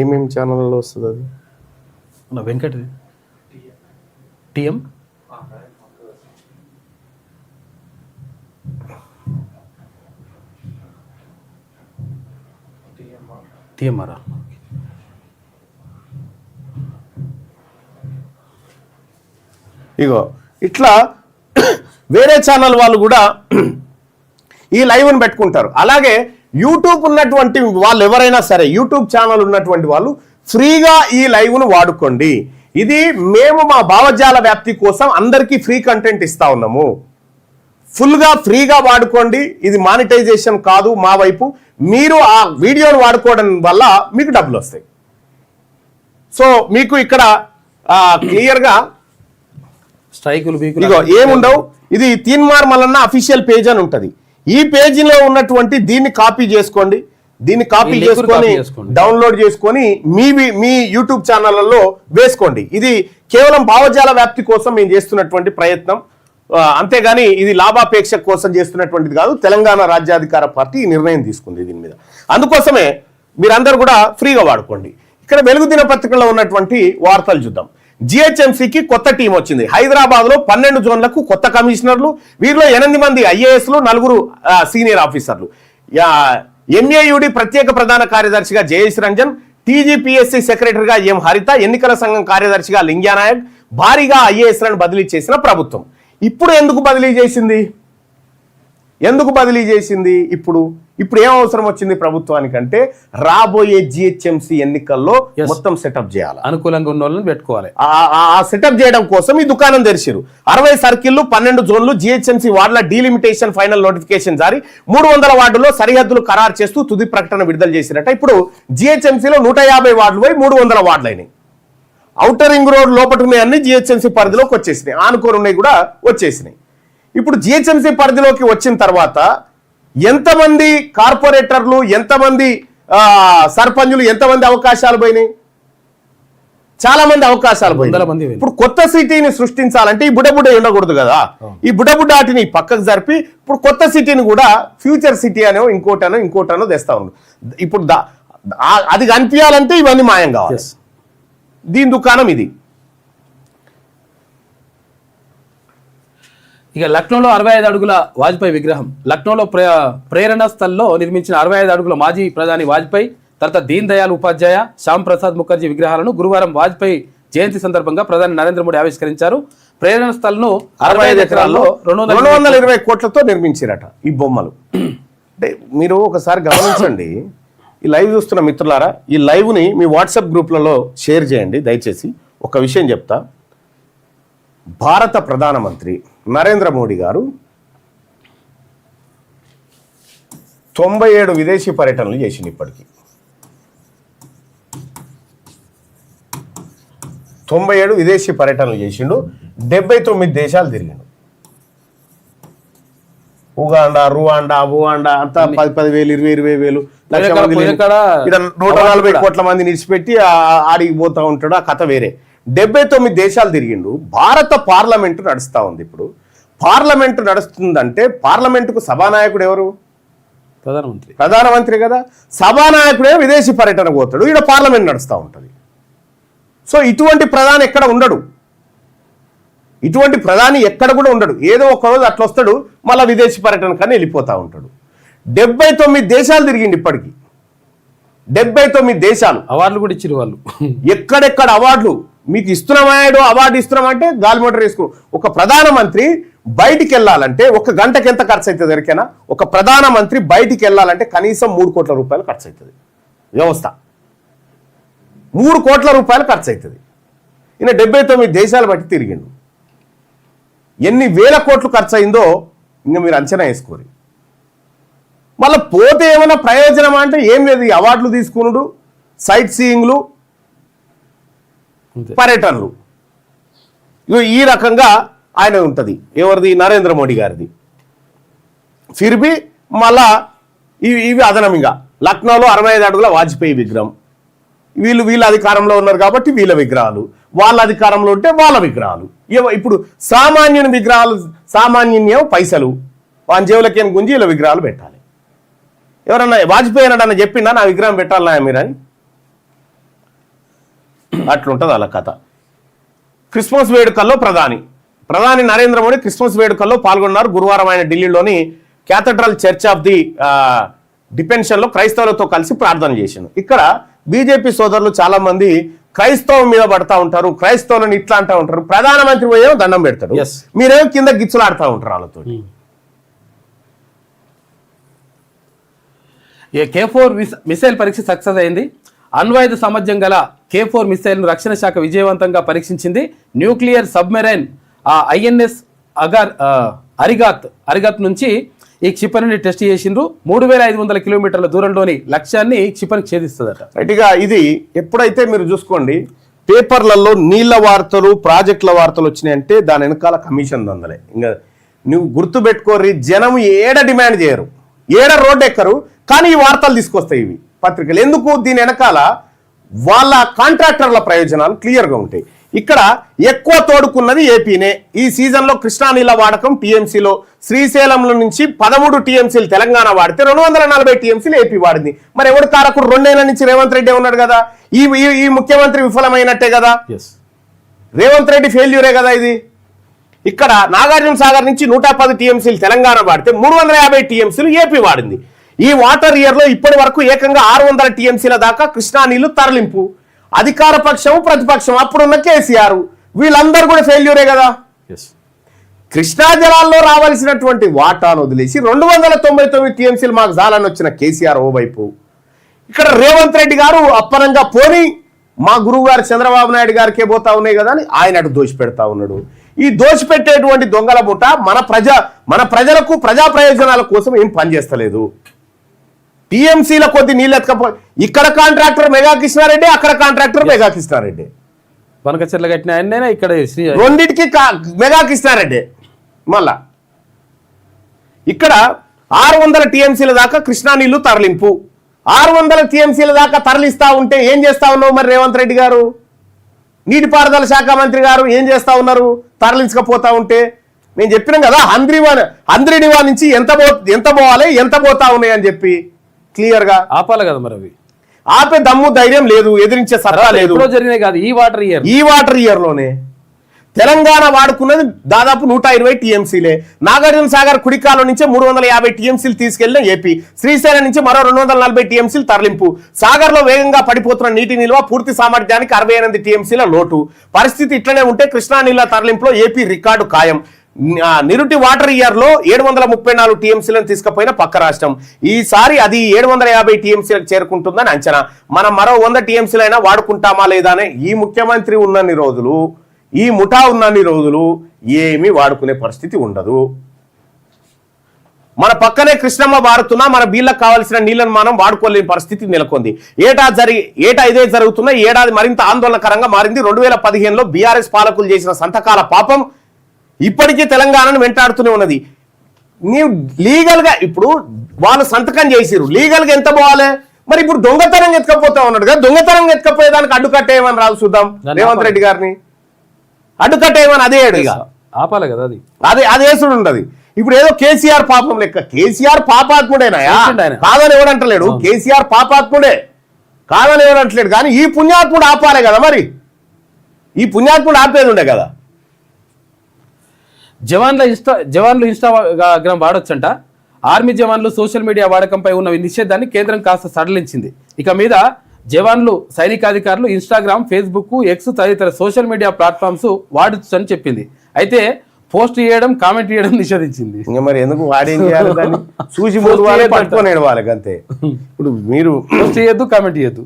ఏమేమి ఛానళ్ళలో వస్తుంది? అది వెంకట్ టిఎం టిఎంఆర్. ఇగో ఇట్లా వేరే ఛానల్ వాళ్ళు కూడా ఈ లైవ్ని పెట్టుకుంటారు. అలాగే యూట్యూబ్ ఉన్నటువంటి వాళ్ళు ఎవరైనా సరే, యూట్యూబ్ ఛానల్ ఉన్నటువంటి వాళ్ళు ఫ్రీగా ఈ లైవ్ను వాడుకోండి. ఇది మేము మా భావజాల వ్యాప్తి కోసం అందరికీ ఫ్రీ కంటెంట్ ఇస్తా ఉన్నాము. ఫుల్గా ఫ్రీగా వాడుకోండి. ఇది మానిటైజేషన్ కాదు మా వైపు. మీరు ఆ వీడియోను వాడుకోవడం వల్ల మీకు డబ్బులు వస్తాయి. సో మీకు ఇక్కడ క్లియర్గా స్ట్రైకులు ఇగో ఏముండవు. ఇది తీన్మార్ మల్లన్న అఫీషియల్ పేజ్ అని ఉంటుంది. ఈ పేజీలో ఉన్నటువంటి దీన్ని కాపీ చేసుకొని డౌన్లోడ్ చేసుకొని మీ యూట్యూబ్ ఛానళ్లలో వేసుకోండి. ఇది కేవలం భావజాల వ్యాప్తి కోసం మేము చేస్తున్నటువంటి ప్రయత్నం, అంతేగాని ఇది లాభాపేక్ష కోసం చేస్తున్నటువంటిది కాదు. తెలంగాణ రాజ్యాధికార పార్టీ ఈ నిర్ణయం తీసుకుంది దీని మీద. అందుకోసమే మీరందరూ కూడా ఫ్రీగా వాడుకోండి. ఇక్కడ వెలుగు దినపత్రికలో ఉన్నటువంటి వార్తలు చూద్దాం. జిహెచ్ఎంసీకి కొత్త టీం వచ్చింది. హైదరాబాద్ లో 12 జోన్లకు కొత్త కమిషనర్లు, వీరిలో 8 మంది ఐఏఎస్లు, 4 సీనియర్ ఆఫీసర్లు. ఎంఏయుడి ప్రత్యేక ప్రధాన కార్యదర్శిగా జయేష్ రంజన్, టీజీపీఎస్సీ సెక్రటరీగా ఎం హరిత, ఎన్నికల సంఘం కార్యదర్శిగా లింగ్యానాయక్. భారీగా ఐఏఎస్లను బదిలీ చేసిన ప్రభుత్వం. ఇప్పుడు ఎందుకు బదిలీ చేసింది? ఇప్పుడు ఏం అవసరం వచ్చింది ప్రభుత్వానికంటే, రాబోయే జిహెచ్ఎంసీ ఎన్నికల్లో మొత్తం సెటప్ చేయాలి, అనుకూలంగా ఉన్న వాళ్ళని పెట్టుకోవాలి. ఆ సెటప్ చేయడం కోసం ఈ దుకాణం తెరిచారు. 60 సర్కిళ్లు, 12 జోన్లు, జిహెచ్ఎంసీ వార్డుల డీలిమిటేషన్ ఫైనల్ నోటిఫికేషన్ జారీ. 300 వార్డుల్లో సరిహద్దులు ఖరారు చేస్తూ తుది ప్రకటన విడుదల చేసినట్ట. ఇప్పుడు జిహెచ్ఎంసీలో 150 వార్డులు పోయి 300 వార్డులు అయినాయి. ఔటర్ రింగ్ రోడ్ లోపల ఉన్నాయన్నీ జిహెచ్ఎంసీ పరిధిలోకి వచ్చేసినాయి, ఆనుకోరు ఉన్నాయి కూడా వచ్చేసినాయి. ఇప్పుడు జిహెచ్ఎంసీ పరిధిలోకి వచ్చిన తర్వాత ఎంతమంది కార్పొరేటర్లు, ఎంతమంది సర్పంచులు, ఎంతమంది అవకాశాలు పోయినాయి? చాలా మంది అవకాశాలు పోయినాయి. ఇప్పుడు కొత్త సిటీని సృష్టించాలంటే ఈ బుడబుడ ఉండకూడదు కదా. ఈ బుడబుడాటిని పక్కకు జరిపి ఇప్పుడు కొత్త సిటీని కూడా ఫ్యూచర్ సిటీ అనో ఇంకోటనో తెస్తా ఉంది. ఇప్పుడు అది కనిపించాలంటే ఇవన్నీ మాయం కావాలి. దీని దుకాణం ఇది. ఇక లక్నోలో 65 అడుగుల వాజ్పేయి విగ్రహం. లక్నోలో ప్రేరణ స్థల్లో నిర్మించిన 65 అడుగుల మాజీ ప్రధాని వాజ్పేయి, తర్వాత దీన్ దయాళ్ ఉపాధ్యాయ, శ్యామ్ ప్రసాద్ ముఖర్జీ విగ్రహాలను గురువారం వాజ్పేయి జయంతి సందర్భంగా ప్రధాని నరేంద్ర మోడీ ఆవిష్కరించారు. ప్రేరణ స్థల్ను 65 ఎకరాల్లో 220 కోట్లతో నిర్మించారట ఈ బొమ్మలు. అంటే మీరు ఒకసారి గమనించండి, ఈ లైవ్ చూస్తున్న మిత్రులారా, ఈ లైవ్ని మీ వాట్సాప్ గ్రూప్లలో షేర్ చేయండి దయచేసి. ఒక విషయం చెప్తా, భారత ప్రధానమంత్రి నరేంద్ర మోడీ గారు 97 విదేశీ పర్యటనలు చేసిండు. ఇప్పటికీ 97 విదేశీ పర్యటనలు చేసిండు. 79 దేశాలు తిరిగిండు. ఉగాండా, రువాండా, బువాండా అంతా 10,000, 20,000 లక్ష మంది, 140 కోట్ల మందిని విడిచిపెట్టి ఆడికి పోతా ఉంటాడు. ఆ కథ వేరే. 79 దేశాలు తిరిగిండు. భారత పార్లమెంటు నడుస్తూ ఉంది. ఇప్పుడు పార్లమెంటు నడుస్తుందంటే పార్లమెంటుకు సభానాయకుడు ఎవరు? ప్రధానమంత్రి కదా. సభానాయకుడే విదేశీ పర్యటన పోతాడు, ఈడ పార్లమెంట్ నడుస్తూ ఉంటుంది. సో ఇటువంటి ప్రధాని ఎక్కడ ఉండడు, ఇటువంటి ప్రధాని ఎక్కడ కూడా ఉండడు. ఏదో ఒక రోజు అట్లా వస్తాడు, మళ్ళీ విదేశీ పర్యటన కానీ వెళ్ళిపోతూ ఉంటాడు. 79 దేశాలు తిరిగిండు ఇప్పటికీ. 79 దేశాలు. అవార్డులు కూడా ఇచ్చారు వాళ్ళు. ఎక్కడెక్కడ అవార్డులు మీకు ఇస్తున్నామాడు, అవార్డు ఇస్తున్నామంటే గాలి మోటార్ వేసుకో. ఒక ప్రధానమంత్రి బయటికి వెళ్ళాలంటే 1 గంటకి ఎంత ఖర్చు అవుతుంది ఎవరికైనా? ఒక ప్రధానమంత్రి బయటికి వెళ్ళాలంటే కనీసం 3 కోట్ల రూపాయలు ఖర్చు అవుతుంది. వ్యవస్థ 3 కోట్ల రూపాయలు ఖర్చు అవుతుంది. ఈయన 79 దేశాలు బట్టి తిరిగిండు. ఎన్ని వేల కోట్లు ఖర్చు అయిందో ఇంకా మీరు అంచనా వేసుకోరు. మళ్ళీ పోతే ఏమైనా ప్రయోజనం అంటే ఏం లేదు. ఈ అవార్డులు తీసుకున్నాడు, సైట్ సీయింగ్లు, పర్యటనలు, ఈ రకంగా ఆయన ఉంటుంది. ఎవరిది? నరేంద్ర మోడీ గారిది. ఫిర్బి మళ్ళా ఇవి అదనంగా లక్నోలో 65 అడుగుల వాజ్పేయి విగ్రహం. వీళ్ళ అధికారంలో ఉన్నారు కాబట్టి వీళ్ళ విగ్రహాలు, వాళ్ళ అధికారంలో ఉంటే వాళ్ళ విగ్రహాలు. ఇప్పుడు సామాన్యుని విగ్రహాలు, సామాన్యం పైసలు వాళ్ళ జేబులకేం గుంజి వీళ్ళ విగ్రహాలు పెట్టాలి. ఎవరన్నా వాజ్పేయి అన్నాడన్న చెప్పిండా నా విగ్రహం పెట్టాలన్నా మీరని? అట్లుంటుంది అలా కథ. క్రిస్మస్ వేడుకల్లో ప్రధాని నరేంద్ర మోడీ క్రిస్మస్ వేడుకల్లో పాల్గొన్నారు. గురువారం ఆయన ఢిల్లీలోని క్యాథడ్రల్ చర్చ్ ఆఫ్ ది డిపెన్షన్లో క్రైస్తవులతో కలిసి ప్రార్థన చేశాను. ఇక్కడ బీజేపీ సోదరులు చాలా మంది క్రైస్తవం మీద పడతా ఉంటారు, క్రైస్తవులను ఇట్లా అంటూ ఉంటారు. ప్రధానమంత్రి పోయేమో దండం పెడతాడు, మీరేమో కింద గిచ్చులాడుతూ ఉంటారు వాళ్ళతో. K4 మిసైల్ పరీక్ష సక్సెస్ అయింది. అణ్వాయుధ సామర్థ్యం గల K4 మిసైల్ను రక్షణ శాఖ విజయవంతంగా పరీక్షించింది. న్యూక్లియర్ సబ్మెరైన్ INS అరిగాత్ నుంచి ఈ క్షిపణిని టెస్ట్ చేసిండ్రు. 3500 కిలోమీటర్ల దూరంలోని లక్ష్యాన్ని క్షిపణి ఛేదిస్తుందట. రైట్గా ఇది ఎప్పుడైతే మీరు చూసుకోండి, పేపర్లలో నీళ్ల వార్తలు, ప్రాజెక్టుల వార్తలు వచ్చినాయంటే దాని వెనకాల కమిషన్ దందలే. ఇంకా నువ్వు గుర్తుపెట్టుకోర్రి, జనం ఏడ డిమాండ్ చేయరు, ఏడ రోడ్డు ఎక్కరు, కానీ ఈ వార్తలు తీసుకొస్తాయి ఇవి పత్రికలు. ఎందుకు? దీని వెనకాల వాళ్ళ కాంట్రాక్టర్ల ప్రయోజనాలు క్లియర్గా ఉంటాయి. ఇక్కడ ఎక్కువ తోడుకున్నది ఏపీనే. ఈ సీజన్లో కృష్ణా నీళ్ళ వాడకం టీఎంసీలో శ్రీశైలంలో నుంచి 13 టీఎంసీలు తెలంగాణ వాడితే 240 టీఎంసీలు ఏపీ వాడింది. మరి ఎవడు కారకుడు? 2 ఏళ్ల నుంచి రేవంత్ రెడ్డి ఉన్నాడు కదా. ఈ ముఖ్యమంత్రి విఫలమైనట్టే కదా, రేవంత్ రెడ్డి ఫెయిల్యూరే కదా ఇది. ఇక్కడ నాగార్జున సాగర్ నుంచి 110 టీఎంసీలు తెలంగాణ వాడితే 350 టీఎంసీలు ఏపీ వాడింది. ఈ వాటర్ ఇయర్లో ఇప్పటి వరకు ఏకంగా 600 టీఎంసీల దాకా కృష్ణా నీళ్లు తరలింపు. అధికార పక్షం, ప్రతిపక్షం, అప్పుడున్న కేసీఆర్, వీళ్ళందరూ కూడా ఫెయిల్యూరే కదా. కృష్ణా జలాల్లో రావాల్సినటువంటి వాటాను వదిలేసి 299 టీఎంసీలు మాకు జాలని వచ్చిన కేసీఆర్ ఓవైపు, ఇక్కడ రేవంత్ రెడ్డి గారు అప్పనంగా పోని మా గురువు గారు చంద్రబాబు నాయుడు గారికే పోతా ఉన్నాయి కదా అని ఆయన అటు దోషిపెడతా ఉన్నాడు. ఈ దోషిపెట్టేటువంటి దొంగల ముఠ మన ప్రజలకు ప్రజా ప్రయోజనాల కోసం ఏం పనిచేస్తలేదు. టీఎంసీల కొద్ది నీళ్ళు ఎత్తుకపో, ఇక్కడ కాంట్రాక్టర్ మెగా కృష్ణారెడ్డి, అక్కడ కాంట్రాక్టర్ మెగా కృష్ణారెడ్డి, వనకచెర్ల కట్టిన ఆయన ఇక్కడ రెండింటికి మెగా కృష్ణారెడ్డి. మళ్ళా ఇక్కడ 600 టీఎంసీల దాకా కృష్ణా నీళ్లు తరలింపు. 600 టీఎంసీల దాకా తరలిస్తా ఉంటే ఏం చేస్తా ఉన్నావు మరి రేవంత్ రెడ్డి గారు, నీటిపారుదల శాఖ మంత్రి గారు ఏం చేస్తా ఉన్నారు? తరలించకపోతా ఉంటే నేను చెప్పినాం కదా, హంద్రీనివా నుంచి ఎంత పోవాలి, ఎంత పోతా ఉన్నాయి అని చెప్పి క్లియర్ గా ఆపాలి కదా. మరి అవి ఆపే దమ్ము ధైర్యం లేదు, ఎదిరించే సత్తా లేదు. జరిగినాయి కాదు ఈ వాటర్ ఇయర్ లోనే. తెలంగాణ వాడుకున్నది దాదాపు 120 టీఎంసీలే. నాగార్జున సాగర్ కుడికాలో నుంచే 350 టీఎంసీలు తీసుకెళ్లిన ఏపీ. శ్రీశైలం నుంచి మరో 240 టీఎంసీలు తరలింపు. సాగర్లో వేగంగా పడిపోతున్న నీటి నిల్వ, పూర్తి సామర్థ్యానికి 68 టీఎంసీల లోటు. పరిస్థితి ఇట్లనే ఉంటే కృష్ణా నీళ్ల తరలింపులో ఏపీ రికార్డు ఖాయం. నిరుటి వాటర్ ఇయర్ లో 734 టీఎంసీలను తీసుకుపోయిన పక్క రాష్ట్రం. ఈసారి అది 750 టీఎంసీలకు చేరుకుంటుందని అంచనా. మనం మరో 100 టీఎంసీలైనా వాడుకుంటామా లేదా అనే ఈ ముఖ్యమంత్రి ఉన్నన్ని రోజులు, ఈ ముఠా ఉన్నన్ని రోజులు ఏమీ వాడుకునే పరిస్థితి ఉండదు. మన పక్కనే కృష్ణమ్మ బారుతున్నా మన బీళ్ళకు కావాల్సిన నీళ్లను మనం వాడుకోలేని పరిస్థితి నెలకొంది. ఏటా ఇదే జరుగుతున్న ఏడాది మరింత ఆందోళనకరంగా మారింది. 2015లో బీఆర్ఎస్ పాలకులు చేసిన సంతకాల పాపం ఇప్పటికీ తెలంగాణను వెంటాడుతూనే ఉన్నది. నీవు లీగల్గా ఇప్పుడు వాళ్ళు సంతకం చేసిరు, లీగల్గా ఎంత పోవాలి? మరి ఇప్పుడు దొంగతనం ఎత్తుకపోతా ఉన్నాడు కదా, దొంగతనం ఎత్తుకపోయేదానికి అడ్డుకట్టేయమని రాదు చూద్దాం రేవంత్ రెడ్డి గారిని. అడ్డుకట్టేయమని అదే ఆపాలి కదా, అది వేసుడు ఉండదు. ఇప్పుడు ఏదో కేసీఆర్ పాపం లెక్క. కేసీఆర్ పాపాత్ముడేనా? కాదని ఎవడంటలేడు. కేసీఆర్ పాపాత్ముడే, కాదని ఎవడంటలేడు. కానీ ఈ పుణ్యాత్ముడు ఆపాలి కదా. మరి ఈ పుణ్యాత్ముడు ఆపేది ఉండే కదా. జవాన్లు ఇన్స్టాగ్రామ్ వాడొచ్చంట. ఆర్మీ జవాన్లు సోషల్ మీడియా వాడకంపై ఉన్న నిషేధాన్ని కేంద్రం కాస్త సడలించింది. ఇక మీద జవాన్లు, సైనికాధికారులు ఇన్స్టాగ్రామ్, ఫేస్బుక్, ఎక్స్ తదితర సోషల్ మీడియా ప్లాట్ఫామ్స్ వాడొచ్చని చెప్పింది. అయితే పోస్ట్ చేయడం, కామెంట్ చేయడం నిషేధించింది. ఇంకా మరి ఎందుకు వాడేం చేయాలి? దాన్ని చూసి పట్టుకోనేడు వాళ్ళకి అంతే. ఇప్పుడు మీరు పోస్ట్ చేయొద్దు, కామెంట్ చేయొద్దు,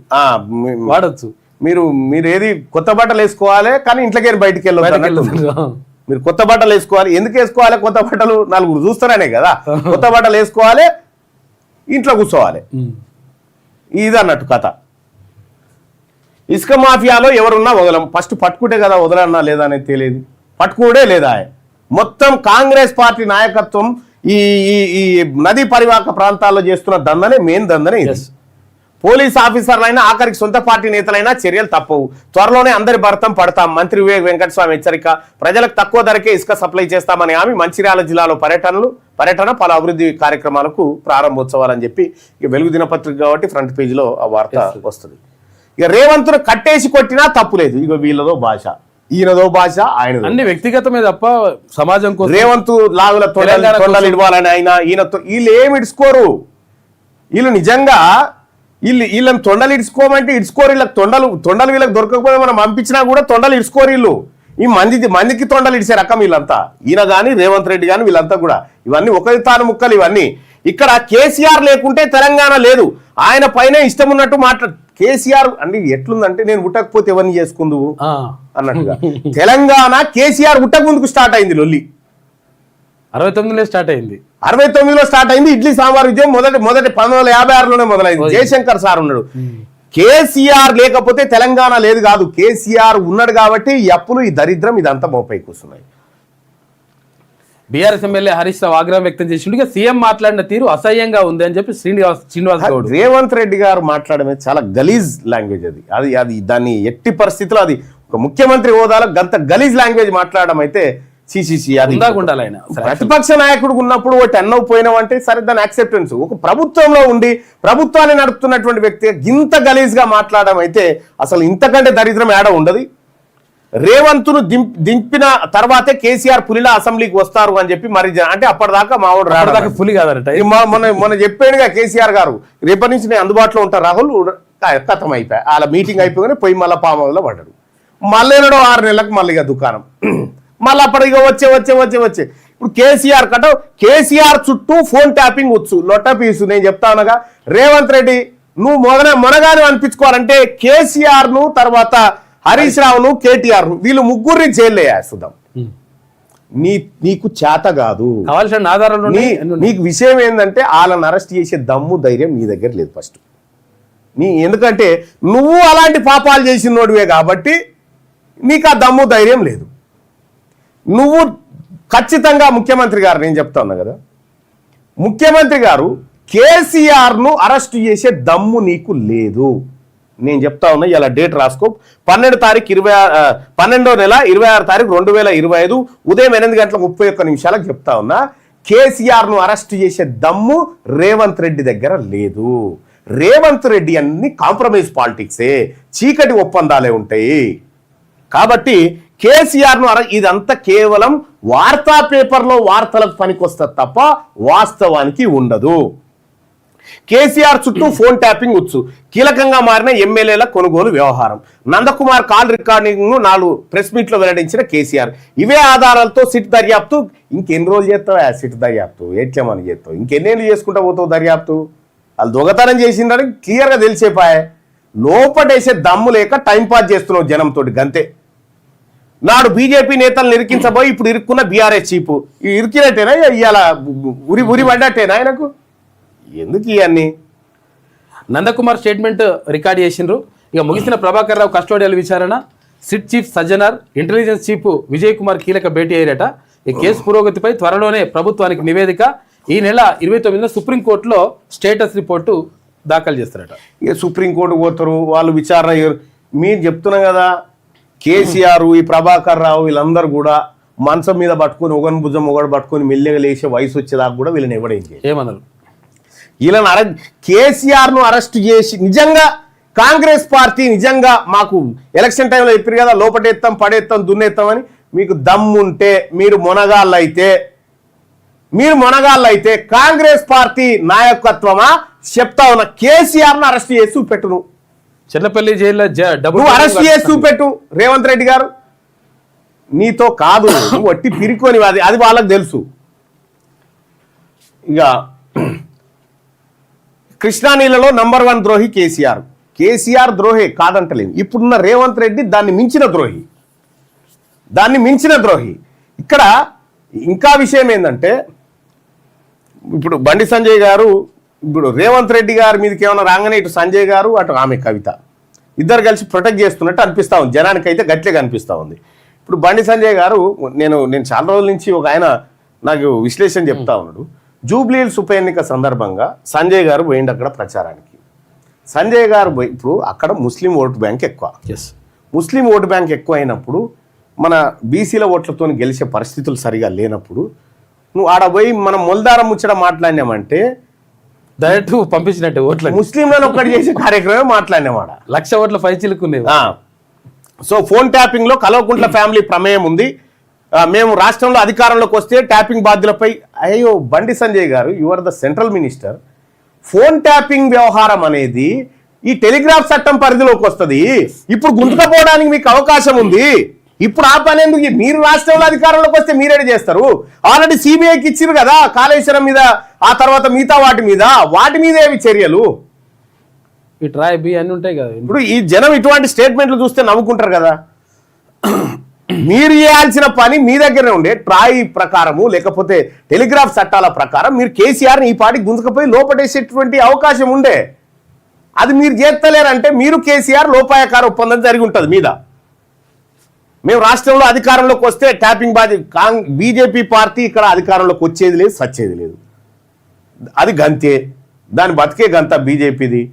వాడొచ్చు. మీరు ఏది కొత్త బట్టలు వేసుకోవాలి కానీ ఇంట్లోకి బయటికి వెళ్ళదు. మీరు కొత్త బట్టలు వేసుకోవాలి. ఎందుకు వేసుకోవాలి కొత్త బట్టలు? నలుగురు చూస్తారనే కదా. కొత్త బట్టలు వేసుకోవాలి, ఇంట్లో కూర్చోవాలి. ఇది అన్నట్టు కథ. ఇసుక మాఫియాలో ఎవరున్నా వదలం. ఫస్ట్ పట్టుకుంటే కదా వదలన్నా లేదా అనేది తెలియదు. పట్టుకునే లేదా. మొత్తం కాంగ్రెస్ పార్టీ నాయకత్వం ఈ నదీ పరివాహక ప్రాంతాల్లో చేస్తున్న దందనే మెయిన్ దందనే ఇది. పోలీస్ ఆఫీసర్లైనా ఆఖరికి సొంత పార్టీ నేతలైనా చర్యలు తప్పవు. త్వరలోనే అందరి భర్తం పడతాం. మంత్రి వివేక్ వెంకటస్వామి హెచ్చరిక. ప్రజలకు తక్కువ ధరకే ఇసుక సప్లై చేస్తామని హామీ. మంచిర్యాల జిల్లాలో పర్యటన పలు అభివృద్ధి కార్యక్రమాలకు ప్రారంభోత్సవాలు అని చెప్పి ఇక వెలుగు దినపత్రిక కాబట్టి ఫ్రంట్ పేజీలో ఆ వార్త వస్తుంది. ఇక రేవంత్ను కట్టేసి కొట్టినా తప్పులేదు. ఇక వీళ్ళదో భాష, ఈయనదో భాష, ఆయన అన్ని వ్యక్తిగతమే తప్ప సమాజం కోసం. రేవంత్ లాగుల తొండలు ఇవ్వాలని ఆయన ఈయనతో వీళ్ళు ఏమి ఇడుచుకోరు. వీళ్ళు నిజంగా వీళ్ళని తొండలు ఇడుచుకోమంటే ఇడుచుకోరు. వీళ్ళకి తొండలు వీళ్ళకి దొరకకపోతే మనం పంపించినా కూడా తొండలు ఇడుచుకోరు. వీళ్ళు ఈ మందికి తొండలు ఇడిచే రకం వీళ్ళంతా. ఈయన కానీ రేవంత్ రెడ్డి కానీ వీళ్ళంతా కూడా ఇవన్నీ ఒకరి తాను ముక్కలు. ఇవన్నీ ఇక్కడ కేసీఆర్ లేకుంటే తెలంగాణ లేదు. ఆయన పైన ఇష్టం ఉన్నట్టు కేసీఆర్ అంటే ఎట్లుందంటే నేను ఉట్టకపోతే ఎవరిని చేసుకుందువు అన్నట్టుగా. తెలంగాణ కేసీఆర్ ఉట్టక ముందుకు స్టార్ట్ అయింది లొల్లి. 69లో స్టార్ట్ అయింది. 69లో స్టార్ట్ అయింది. ఇడ్లీ సాంబార్ విజయం మొదటి 1956లోనే మొదలైంది. జయశంకర్ సార్ ఉన్నాడు. కేసీఆర్ లేకపోతే తెలంగాణ లేదు కాదు. కేసీఆర్ ఉన్నాడు కాబట్టి ఈ అప్పులు, ఈ దరిద్రం ఇదంతా మోపై కూర్చున్నాయి. బీఆర్ఎస్ ఎమ్మెల్యే హరీష్ రావు ఆగ్రహం వ్యక్తం చేసిండు. సీఎం మాట్లాడిన తీరు అసహ్యంగా ఉంది అని చెప్పి శ్రీనివాస్ గౌడ్. రేవంత్ రెడ్డి గారు మాట్లాడమే చాలా గలీజ్ లాంగ్వేజ్. అది దాన్ని ఎట్టి పరిస్థితుల్లో అది ఒక ముఖ్యమంత్రి హోదాలో గంత గలీజ్ లాంగ్వేజ్ మాట్లాడడం అయితే అది ఉండాలి. ఆయన ప్రతిపక్ష నాయకుడు ఉన్నప్పుడు ఒకటి అన్నవు పోయినావంటే సరే దాని యాక్సెప్టెన్స్. ఒక ప్రభుత్వంలో ఉండి ప్రభుత్వాన్ని నడుపుతున్నటువంటి వ్యక్తి ఇంత గలీజ్ గా మాట్లాడడం అయితే అసలు ఇంతకంటే దరిద్రం ఏడ ఉండదు. రేవంత్ను దింపిన తర్వాతే కేసీఆర్ పులిలా అసెంబ్లీకి వస్తారు అని చెప్పి మరి అంటే అప్పటిదాకా మావాడు రావడానికి పులి కాదట. మొన్న చెప్పాడుగా కేసీఆర్ గారు రేపటి నుంచి నేను అందుబాటులో ఉంటాను రాహుల్. కథం అయిపోయి వాళ్ళ మీటింగ్ అయిపోగానే పోయి మళ్ళీ పామలో పడ్డాడు. మళ్ళీ 6 నెలలకు మళ్ళీ దుకాణం. మళ్ళీ అప్పటికి వచ్చే ఇప్పుడు కేసీఆర్ చుట్టూ ఫోన్ ట్యాపింగ్ వచ్చు, లొట్ట పీసు. నేను చెప్తానగా రేవంత్ రెడ్డి నువ్వు మొనగానే అనిపించుకోవాలంటే కేసీఆర్ ను, తర్వాత హరీష్ రావును, కేటీఆర్ ను, వీళ్ళు ముగ్గురిని జైల్లో వేస్తున్నాం. నీకు చేత కాదు. నీకు విషయం ఏంటంటే వాళ్ళని అరెస్ట్ చేసే దమ్ము ధైర్యం నీ దగ్గర లేదు ఫస్ట్. ఎందుకంటే నువ్వు అలాంటి పాపాలు చేసినోడివే కాబట్టి నీకు ఆ దమ్ము ధైర్యం లేదు. నువ్వు ఖచ్చితంగా ముఖ్యమంత్రి గారు, నేను చెప్తా ఉన్నా కదా, ముఖ్యమంత్రి గారు కేసీఆర్ను అరెస్ట్ చేసే దమ్ము నీకు లేదు. నేను చెప్తా ఉన్నా, ఇలా డేట్ రాసుకో. 12వ నెల 26వ తారీఖు 2025 ఉదయం 8:31 చెప్తా ఉన్నా. కేసీఆర్ను అరెస్ట్ చేసే దమ్ము రేవంత్ రెడ్డి దగ్గర లేదు. రేవంత్ రెడ్డి అన్ని కాంప్రమైజ్ పాలిటిక్సే, చీకటి ఒప్పందాలే ఉంటాయి. కాబట్టి కేసీఆర్ను ఇదంతా కేవలం వార్తా పేపర్లో వార్తలకు పనికొస్తుంది తప్ప వాస్తవానికి ఉండదు. కేసీఆర్ చుట్టూ ఫోన్ ట్యాపింగ్ ఉచ్చు, కీలకంగా మారిన ఎమ్మెల్యేల కొనుగోలు వ్యవహారం, నందకుమార్ కాల్ రికార్డింగ్ ను 4 ప్రెస్ మీట్లో వెల్లడించిన కేసీఆర్. ఇవే ఆధారాలతో సిట్ దర్యాప్తు. ఇంకెన్ని రోజులు చేస్తావు ఆ సిట్ దర్యాప్తు? ఎట్లమని చేస్తావు? ఇంకెన్నేళ్ళు చేసుకుంటా పోతావు దర్యాప్తు? వాళ్ళు దొంగతనం చేసిందని క్లియర్గా తెలిసేపాయే. లోపటేసే దమ్ము లేక టైంపాస్ చేస్తున్నావు జనంతో, గంతే. నాడు బీజేపీ నేతలను ఇరికించబోయి ఇప్పుడు ఇరుక్కున్న బీఆర్ఎస్ చీపు ఇరికినట్టేనా? ఇవాళ ఉరి పడ్డట్టేనా ఆయనకు? ఎందుకు ఇవన్నీ? నందకుమార్ స్టేట్మెంట్ రికార్డ్ చేసిండ్రు. ఇక ముగిసిన ప్రభాకర్ రావు కస్టోడియల్ విచారణ, SIT chief Sajjanar, intelligence chief Vijay Kumar కీలక భేటీ అయ్యారట. ఈ కేసు పురోగతిపై త్వరలోనే ప్రభుత్వానికి నివేదిక. ఈ నెల 29న సుప్రీంకోర్టులో స్టేటస్ రిపోర్టు దాఖలు చేస్తారట. ఇక సుప్రీంకోర్టు పోతారు వాళ్ళు, విచారణ. మీరు చెప్తున్నాం కదా, కేసీఆర్, ఈ ప్రభాకర్ రావు వీళ్ళందరూ కూడా మంచం మీద పట్టుకొని ఒకని భుజం ఒకటి పట్టుకొని మెల్లగా లేచే వయసు వచ్చేదాకా కూడా వీళ్ళని ఎవడేం చేయాలి? ఏమన్నారు? వీళ్ళని కేసీఆర్ను అరెస్ట్ చేసి నిజంగా కాంగ్రెస్ పార్టీ నిజంగా మాకు ఎలక్షన్ టైంలో చెప్పారు కదా, లోపటెత్తాం పడేత్తాం దున్నేస్తామని. మీకు దమ్ముంటే మీరు మొనగాళ్ళైతే కాంగ్రెస్ పార్టీ నాయకత్వమా చెప్తా ఉన్నా, కేసీఆర్ను అరెస్ట్ చేసి చూపెట్టును. చెర్లపల్లి జైల్లో నువ్వు అరెస్ట్ చేసి చూపెట్టు రేవంత్ రెడ్డి గారు. నీతో కాదు, నువ్వు వట్టి పిరికొని అది వాళ్ళకి తెలుసు. ఇక కృష్ణా నీళ్ళలో నంబర్ 1 ద్రోహి కేసీఆర్ ద్రోహే కాదంటలేదు. ఇప్పుడున్న రేవంత్ రెడ్డి దాన్ని మించిన ద్రోహి. ఇక్కడ ఇంకా విషయం ఏంటంటే, ఇప్పుడు బండి సంజయ్ గారు ఇప్పుడు రేవంత్ రెడ్డి గారి మీదకి ఏమైనా రాగానే ఇటు సంజయ్ గారు అటు ఆమె కవిత ఇద్దరు కలిసి ప్రొటెక్ట్ చేస్తున్నట్టు అనిపిస్తూ ఉంది, జనానికైతే గట్టిగా అనిపిస్తూ ఉంది. ఇప్పుడు బండి సంజయ్ గారు నేను చాలా రోజుల నుంచి ఒక ఆయన నాకు విశ్లేషణ చెప్తా ఉన్నాడు. జూబ్లీహిల్స్ ఉప ఎన్నిక సందర్భంగా సంజయ్ గారు పోయిండు అక్కడ ప్రచారానికి. సంజయ్ గారు ఇప్పుడు అక్కడ ముస్లిం ఓటు బ్యాంక్ ఎక్కువ. ముస్లిం ఓటు బ్యాంక్ ఎక్కువ అయినప్పుడు మన బీసీల ఓట్లతో గెలిచే పరిస్థితులు సరిగా లేనప్పుడు నువ్వు ఆడ పోయి మనం మొలదారం ముచ్చట మాట్లాడినామంటే డైరెక్ట్ పంపించినట్టు ఓట్ల ముస్లింలను ఒక్కటి చేసే కార్యక్రమం మాట్లాడినామాట. 1,00,000 ఓట్ల పైచిలుకునేవి. సో ఫోన్ ట్యాపింగ్ లో కల్వకుంట్ల ఫ్యామిలీ ప్రమేయం ఉంది. మేము రాష్ట్రంలో అధికారంలోకి వస్తే ట్యాపింగ్ బాధ్యులపై. అయ్యో Bandi Sanjay garu, you are the central minister. Phone tapping వ్యవహారం అనేది ఈ టెలిగ్రాఫ్ చట్టం పరిధిలోకి వస్తుంది. ఇప్పుడు గుంటుకపోవడానికి మీకు అవకాశం ఉంది. ఇప్పుడు ఆ పని ఎందుకు? మీరు రాష్ట్రంలో అధికారంలోకి వస్తే మీరేది చేస్తారు? ఆల్రెడీ సిబిఐకి ఇచ్చిరు కదా కాళేశ్వరం మీద, ఆ తర్వాత మిగతా వాటి మీద ఏవి చర్యలు? ఈ ట్రాయ్ బి అన్ని ఉంటాయి కదా. ఇప్పుడు ఈ జనం ఇటువంటి స్టేట్మెంట్లు చూస్తే నవ్వుకుంటారు కదా. మీరు చేయాల్సిన పని మీ దగ్గరనే ఉండే ట్రాయ్ ప్రకారము లేకపోతే టెలిగ్రాఫ్ చట్టాల ప్రకారం మీరు కేసీఆర్ని ఈ పాటికి గుంజుకపోయి లోపటేసేటువంటి అవకాశం ఉండే. అది మీరు చేస్తలేరంటే మీరు కేసీఆర్ లోపాయకార ఒప్పందం జరిగి ఉంటుంది మీద. మేము రాష్ట్రంలో అధికారంలోకి వస్తే ట్యాపింగ్ బీజేపీ పార్టీ ఇక్కడ అధికారంలోకి వచ్చేది లేదు, సచ్చేది లేదు. అది గంతే, దాని బతికే గంత బీజేపీది.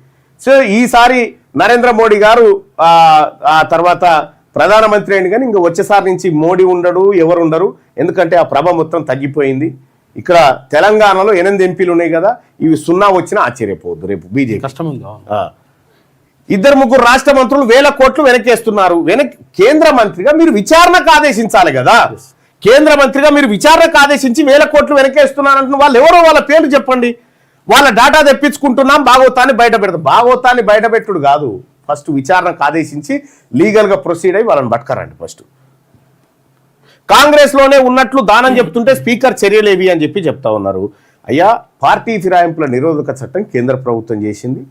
సో ఈసారి నరేంద్ర మోడీ గారు ఆ తర్వాత ప్రధానమంత్రి అయింది, కానీ ఇంకా వచ్చేసారి నుంచి మోడీ ఉండడు, ఎవరు ఉండరు. ఎందుకంటే ఆ ప్రభ మొత్తం తగ్గిపోయింది. ఇక్కడ తెలంగాణలో 8 ఎంపీలు ఉన్నాయి కదా, ఇవి 0 వచ్చినా ఆశ్చర్యపోవద్దు. రేపు బీజేపీ కష్టం ఉంది. 2-3 రాష్ట్ర మంత్రులు 1000 కోట్లు వెనకేస్తున్నారు. కేంద్ర మంత్రిగా మీరు విచారణకు ఆదేశించాలి కదా. కేంద్ర మంత్రిగా మీరు విచారణకు ఆదేశించి 1000 కోట్లు వెనకేస్తున్నారంటున్న వాళ్ళు ఎవరో వాళ్ళ పేర్లు చెప్పండి. వాళ్ళ డేటా తెప్పించుకుంటున్నాం, భాగవతాన్ని బయట పెడతాం. భాగవతాన్ని బయట పెట్టుడు కాదు, ఫస్ట్ విచారణకు ఆదేశించి లీగల్గా ప్రొసీడ్ అయ్యి వాళ్ళని పట్టుకరండి. ఫస్ట్ కాంగ్రెస్లోనే ఉన్నట్లు దానం చెప్తుంటే స్పీకర్ చర్యలేవి అని చెప్తా ఉన్నారు. అయ్యా, పార్టీ ఫిరాయింపుల నిరోధక చట్టం కేంద్ర ప్రభుత్వం చేసింది.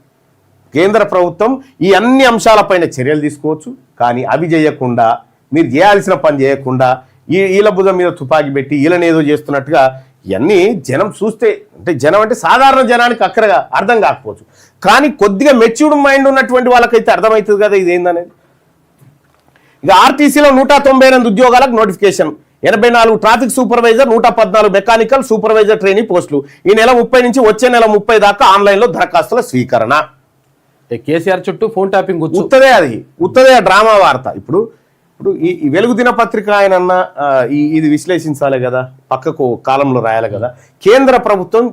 కేంద్ర ప్రభుత్వం ఈ అన్ని అంశాలపైన చర్యలు తీసుకోవచ్చు. కానీ అవి చేయకుండా, మీరు చేయాల్సిన పని చేయకుండా వీళ్ళ భుజం మీద తుపాకీ పెట్టి వీళ్ళని ఏదో చేస్తున్నట్టుగా ఇవన్నీ జనం చూస్తే, అంటే జనం అంటే సాధారణ జనానికి అక్కడగా అర్థం కాకపోవచ్చు, కానీ కొద్దిగా మెచ్యూర్డ్ మైండ్ ఉన్నటువంటి వాళ్ళకైతే అర్థమవుతుంది కదా ఇదేందనేది. ఇక ఆర్టీసీలో 198 ఉద్యోగాలకు notification, 84 traffic supervisor, 114 mechanical supervisor trainee పోస్టులు. ఈ నెల 30 నుంచి వచ్చే నెల 30 దాకా ఆన్లైన్లో దరఖాస్తుల స్వీకరణ. కేసీఆర్ చుట్టూ ఫోన్ ట్యాపింగ్ ఉత్తదే డ్రామా వార్త. ఇప్పుడు ఈ వెలుగు దినపత్రిక ఆయనన్న ఇది విశ్లేషించాలి కదా, పక్కకు కాలంలో రాయాలి కదా. కేంద్ర ప్రభుత్వం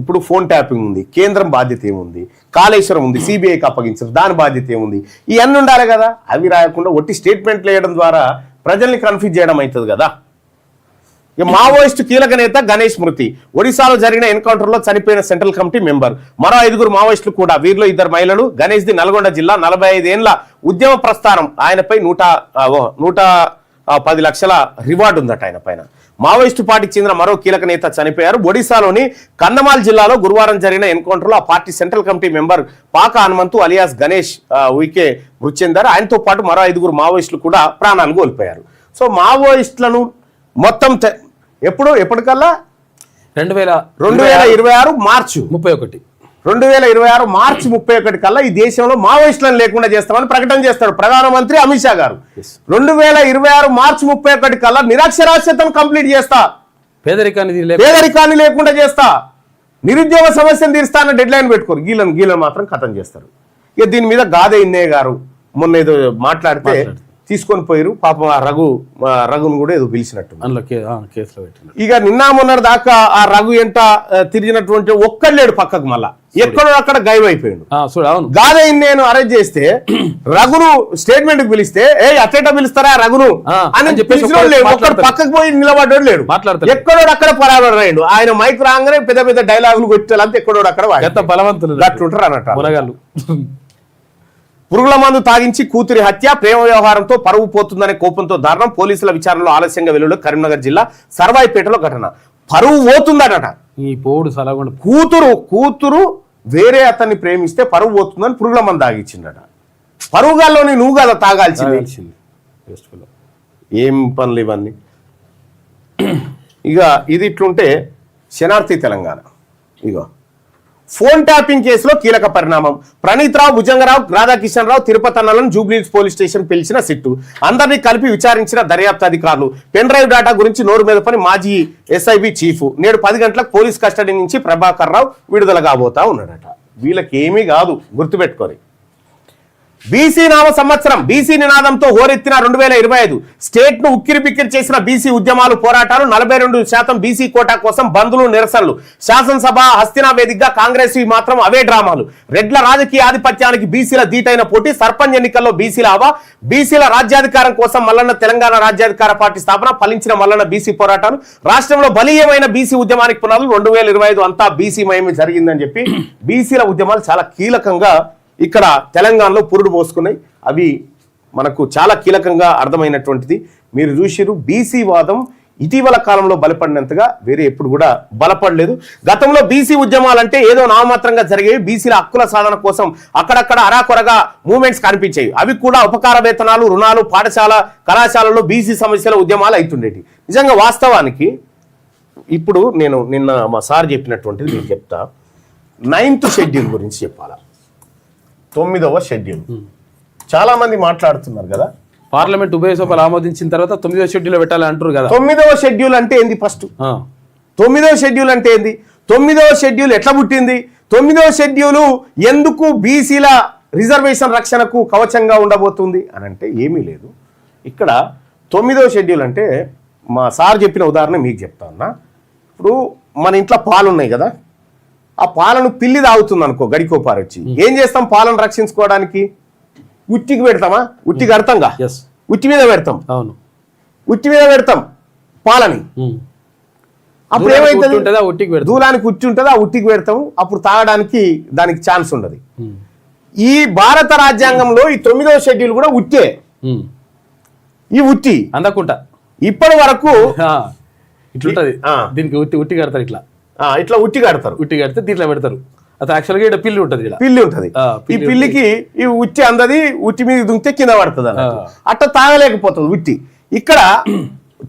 ఇప్పుడు ఫోన్ ట్యాపింగ్ ఉంది, కేంద్రం బాధ్యత ఏముంది? కాళేశ్వరం ఉంది, సిబిఐకి అప్పగించారు, దాని బాధ్యత ఏముంది? ఇవన్నీ ఉండాలి కదా. అవి రాయకుండా ఒట్టి స్టేట్మెంట్లు వేయడం ద్వారా ప్రజల్ని కన్ఫ్యూజ్ చేయడం అవుతుంది కదా. ఇక మావోయిస్టు కీలక నేత గణేష్ మృతి. ఒడిశాలో జరిగిన ఎన్కౌంటర్లో చనిపోయిన సెంట్రల్ కమిటీ మెంబర్. మరో 5 మావోయిస్టులు కూడా, వీరిలో 2 మహిళలు. గణేష్ది నల్గొండ జిల్లా, 45 ఏళ్ల ఉద్యమ ప్రస్థానం. ఆయనపై 110 లక్షల రివార్డు ఉందట ఆయన పైన. మావోయిస్టు పార్టీకి చెందిన మరో కీలక నేత చనిపోయారు. ఒడిశాలోని కంధమాల్ జిల్లాలో గురువారం జరిగిన ఎన్కౌంటర్లో ఆ పార్టీ సెంట్రల్ కమిటీ మెంబర్ పాక హనుమంతు అలియాస్ గణేష్ ఉయికే మృతి చెందారు. ఆయనతో పాటు మరో 5 మావోయిస్టులు కూడా ప్రాణాలు కోల్పోయారు. సో మావోయిస్టులను మొత్తం ఎప్పటికల్లా 2026 మార్చి 31 2026 మార్చి 31 కల్లా ఈ దేశంలో మావోయిస్టులను లేకుండా చేస్తామని ప్రకటన చేస్తాడు ప్రధానమంత్రి అమిత్ షా గారు. 2026 మార్చి 31 కల్లా నిరక్షరాస్యతను కంప్లీట్ చేస్తా, పేదరికాన్ని లేకుండా చేస్తా, నిరుద్యోగ సమస్యను తీరుస్తా అన్న డెడ్ లైన్ పెట్టుకోరు. గీలను మాత్రం ఖతం చేస్తారు. ఇక దీని మీద గాదే ఇన్నయ్య గారు మొన్న ఏదో మాట్లాడితే తీసుకొని పోయారు. పాపం ఆ రఘును కూడా ఏదో పిలిచినట్టు కేసులో పెట్టిన. ఇక నిన్న మొన్నటి దాకా ఆ రఘు ఎంట తిరిగినటువంటి ఒక్కళ్ళేడు పక్కకు, మళ్ళా ఎక్కడో అక్కడ గైవ్ అయిపోయాడు. గాదే నేను అరెస్ట్ చేస్తే రఘును స్టేట్మెంట్ కి పిలిస్తే అట్లా పిలుస్తారా రఘును అని ఒక్కడు పక్కకు పోయి నిలబడ్డాడు లేడు, ఎక్కడోడు అక్కడ పరాబడ్డాడు. ఆయన మైక్ రాగానే పెద్ద పెద్ద డైలాగులు కొట్టాలంటే ఎక్కడోడు అక్కడ బలవంతులు అట్లుంటారు అన్నట్టు. పురుగుల మందు తాగించి కూతురి హత్య, ప్రేమ వ్యవహారంతో పరువు పోతుందనే కోపంతో దారుణం. పోలీసుల విచారణలో ఆలస్యంగా వెలువడి కరీంనగర్ జిల్లా సర్వాయిపేటలో ఘటన. పరువు పోతుందట. ఈ పోడు సలగొండ కూతురు వేరే అతన్ని ప్రేమిస్తే పరువు పోతుందని పురుగుల మందు తాగిచ్చిందట. పరుగుగాల్లోని నువ్వు కదా తాగాల్సింది. ఏం పనులు ఇవన్నీ. ఇక ఇది ఇట్లుంటే శనార్థి తెలంగాణ. ఇగో ఫోన్ ట్యాపింగ్ కేసులో కీలక పరిణామం. ప్రణీత్ రావు, భుజంగరావు, రాధాకిషన్ రావు, తిరుపతి అన్నలను జూబ్లీహిల్స్ పోలీస్ స్టేషన్ పిలిచిన సిట్టు. అందరినీ కలిపి విచారించిన దర్యాప్తు అధికారులు. పెన్ డ్రైవ్ డేటా గురించి నోరు మీద పని మాజీ ఎస్ఐబి చీఫ్. నేడు 10 గంటలకు పోలీస్ కస్టడీ నుంచి ప్రభాకర్ రావు విడుదల కాబోతా ఉన్నాడట. వీళ్ళకి ఏమీ కాదు, గుర్తుపెట్టుకోరి. బీసీ నామ సంవత్సరం, బీసీ నినాదంతో హోరెత్తిన 2025. స్టేట్ ను ఉక్కిరి బిక్కిరి చేసిన బీసీ ఉద్యమాలు, పోరాటాలు. 42% బీసీ కోటా కోసం బంధులు, నిరసనలు. శాసనసభ హస్తినా వేదికగా కాంగ్రెస్ మాత్రం అవే డ్రామాలు. రెడ్ల రాజకీయ ఆధిపత్యానికి బీసీల దీటైన పోటీ. సర్పంచ్ ఎన్నికల్లో బీసీల హవా. బీసీల రాజ్యాధికారం కోసం మల్లన్న తెలంగాణ రాజ్యాధికార పార్టీ స్థాపన. ఫలించిన మల్లన్న బీసీ పోరాటాలు. రాష్ట్రంలో బలీయమైన బీసీ ఉద్యమానికి పునాదులు. 2025 అంతా బీసీ మయమే జరిగిందని చెప్పి బీసీల ఉద్యమాలు చాలా కీలకంగా ఇక్కడ తెలంగాణలో పురుడు పోసుకున్నాయి. అవి మనకు చాలా కీలకంగా అర్థమైనటువంటిది. మీరు చూసిరు, బీసీ వాదం ఇటీవల కాలంలో బలపడినంతగా వేరే ఎప్పుడు కూడా బలపడలేదు. గతంలో బీసీ ఉద్యమాలంటే ఏదో నామమాత్రంగా జరిగేవి. బీసీల హక్కుల సాధన కోసం అక్కడక్కడ అరాకొరగా మూవ్మెంట్స్ కనిపించేవి. అవి కూడా ఉపకార వేతనాలు, రుణాలు, పాఠశాల కళాశాలలో బీసీ సమస్యల ఉద్యమాలు అవుతుండేవి. నిజంగా వాస్తవానికి ఇప్పుడు నేను నిన్న మా సార్ చెప్పినటువంటిది నేను చెప్తా. 9th షెడ్యూల్ గురించి చెప్పాలా. 9వ షెడ్యూల్ చాలా మంది మాట్లాడుతున్నారు కదా. పార్లమెంట్ ఉభయ సభలు ఆమోదించిన తర్వాత 9వ షెడ్యూల్ పెట్టాలి అంటారు కదా. 9వ షెడ్యూల్ అంటే ఏంది? ఫస్ట్ 9వ షెడ్యూల్ అంటే ఏంది? 9వ షెడ్యూల్ ఎట్లా పుట్టింది? 9వ షెడ్యూల్ ఎందుకు బీసీల రిజర్వేషన్ రక్షణకు కవచంగా ఉండబోతుంది అని అంటే ఏమీ లేదు. ఇక్కడ 9వ షెడ్యూల్ అంటే మా సార్ చెప్పిన ఉదాహరణ మీకు చెప్తా ఉన్నా. ఇప్పుడు మన ఇంట్లో పాలు ఉన్నాయి కదా, ఆ పాలను పిల్లి తాగుతుంది అనుకో, గడికోపారు వచ్చి ఏం చేస్తాం? పాలను రక్షించుకోవడానికి ఉట్టికి పెడతామా? ఉట్టి కడతాంగా, ఉట్టి మీద పెడతాం. అవును, ఉట్టి మీద పెడతాం పాలని. అప్పుడు ఏమైతుంది? దూలానికి ఉట్టి ఉంటుంది, ఆ ఉట్టికి పెడతాము. అప్పుడు తాగడానికి దానికి ఛాన్స్ ఉండదు. ఈ భారత రాజ్యాంగంలో ఈ 9వ షెడ్యూల్ కూడా ఉట్టే. ఈ ఉట్టి అందకుండా ఇప్పటి వరకు ఇట్లుంటది. దీనికి ఉట్టి కడతారు, ఇట్లా ఉట్టి కడతారు. ఉట్టి కడితే దీంట్లో పెడతారు. అది యాక్చువల్గా ఇక్కడ పిల్లి ఉంటుంది. పిల్లి ఉంటుంది. ఈ పిల్లికి ఈ ఉట్టి అందది, ఉట్టి మీద దుంగితే కింద పడుతుంది అన్నట్టు. అట్లా తాగలేకపోతుంది ఉట్టి. ఇక్కడ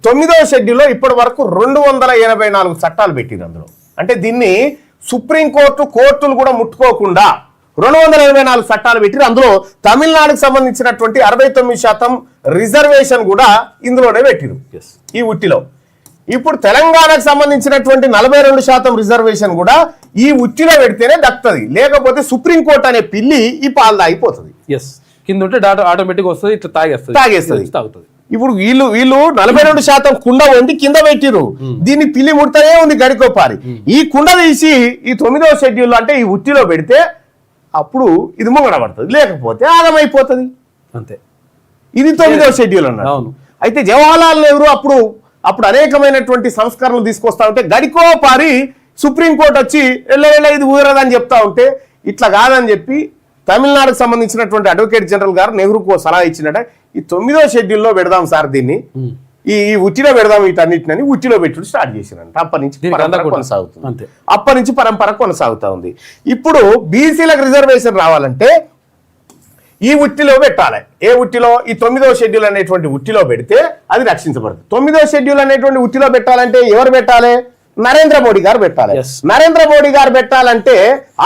9వ షెడ్యూల్లో ఇప్పటి వరకు 284 చట్టాలు పెట్టింది అందులో. అంటే దీన్ని సుప్రీంకోర్టు, కోర్టులు కూడా ముట్టుకోకుండా 284 చట్టాలు పెట్టిరు. అందులో తమిళనాడుకు సంబంధించినటువంటి 69% రిజర్వేషన్ కూడా ఇందులోనే పెట్టిరు ఈ ఉట్టిలో. ఇప్పుడు తెలంగాణకు సంబంధించినటువంటి 42% రిజర్వేషన్ కూడా ఈ ఉట్టిలో పెడితేనే దక్కుతుంది. లేకపోతే సుప్రీంకోర్టు అనే పిల్లి ఈ పాలు తాగిపోతుంది. కింద ఉంటే ఆటోమేటిక్ వస్తుంది, ఇట్లా తాగేస్తుంది. ఇప్పుడు వీళ్ళు 42% కుండ వండి కింద పెట్టిరు. దీన్ని పిల్లి ముడతనే ఉంది గడికోపారి. ఈ కుండ తీసి ఈ 9వ షెడ్యూల్ అంటే ఈ ఉట్టిలో పెడితే అప్పుడు ఇది ముంగడ పడుతుంది, లేకపోతే ఆగమైపోతుంది. అంతే. ఇది 9వ షెడ్యూల్ అన్నాడు. అయితే జవహర్లాల్ నెహ్రూ అప్పుడు అనేకమైనటువంటి సంస్కరణలు తీసుకొస్తా ఉంటే గడికో పారి సుప్రీంకోర్టు వచ్చి ఇది కుదరదని చెప్తా ఉంటే ఇట్లా కాదని చెప్పి తమిళనాడుకు సంబంధించినటువంటి అడ్వకేట్ జనరల్ గారు నెహ్రూకు సలహా ఇచ్చినట్ట ఈ 9వ షెడ్యూల్లో పెడదాం సార్ దీన్ని, ఈ ఉట్టిలో పెడదాం వీటన్నిటిని ఉట్టిలో పెట్టుడు స్టార్ట్ చేసినంట. అప్పటి నుంచి పరంపర కొనసాగుతా ఉంది. ఇప్పుడు బీసీలకు రిజర్వేషన్ రావాలంటే ఈ ఉట్టిలో పెట్టాలి. ఏ ఉట్టిలో? ఈ 9వ షెడ్యూల్ అనేటువంటి ఉట్టిలో పెడితే అది రక్షించబడుతుంది. 9వ షెడ్యూల్ అనేటువంటి ఉట్టిలో పెట్టాలంటే ఎవరు పెట్టాలి? నరేంద్ర మోడీ గారు పెట్టాలి. నరేంద్ర మోడీ గారు పెట్టాలంటే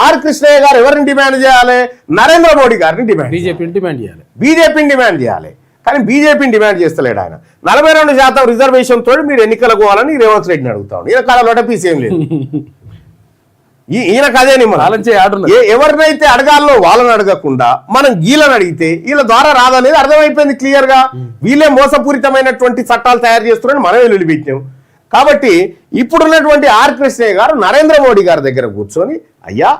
ఆర్ కృష్ణయ్య గారు ఎవరిని డిమాండ్ చేయాలి? నరేంద్ర మోడీ గారిని బీజేపీని డిమాండ్ చేయాలి. కానీ బీజేపీని డిమాండ్ చేస్తలేడు ఆయన. 42% రిజర్వేషన్ తోటి మీరు ఎన్నికలకు పోవాలని రేవంత్ రెడ్డిని అడుగుతాడు. ఈయన కాలంలో పీసీ ఏం లేదు. ఈయనకు అదే ఎవరినైతే అడగాలో వాళ్ళని అడగకుండా మనం వీళ్ళని అడిగితే వీళ్ళ ద్వారా రాదనేది అర్థమైపోయింది క్లియర్ గా. వీళ్ళే మోసపూరితమైనటువంటి చట్టాలు తయారు చేస్తున్నారని మనం వెలువెట్టినాం. కాబట్టి ఇప్పుడున్నటువంటి ఆర్ కృష్ణయ్య గారు నరేంద్ర మోడీ గారి దగ్గర కూర్చొని అయ్యా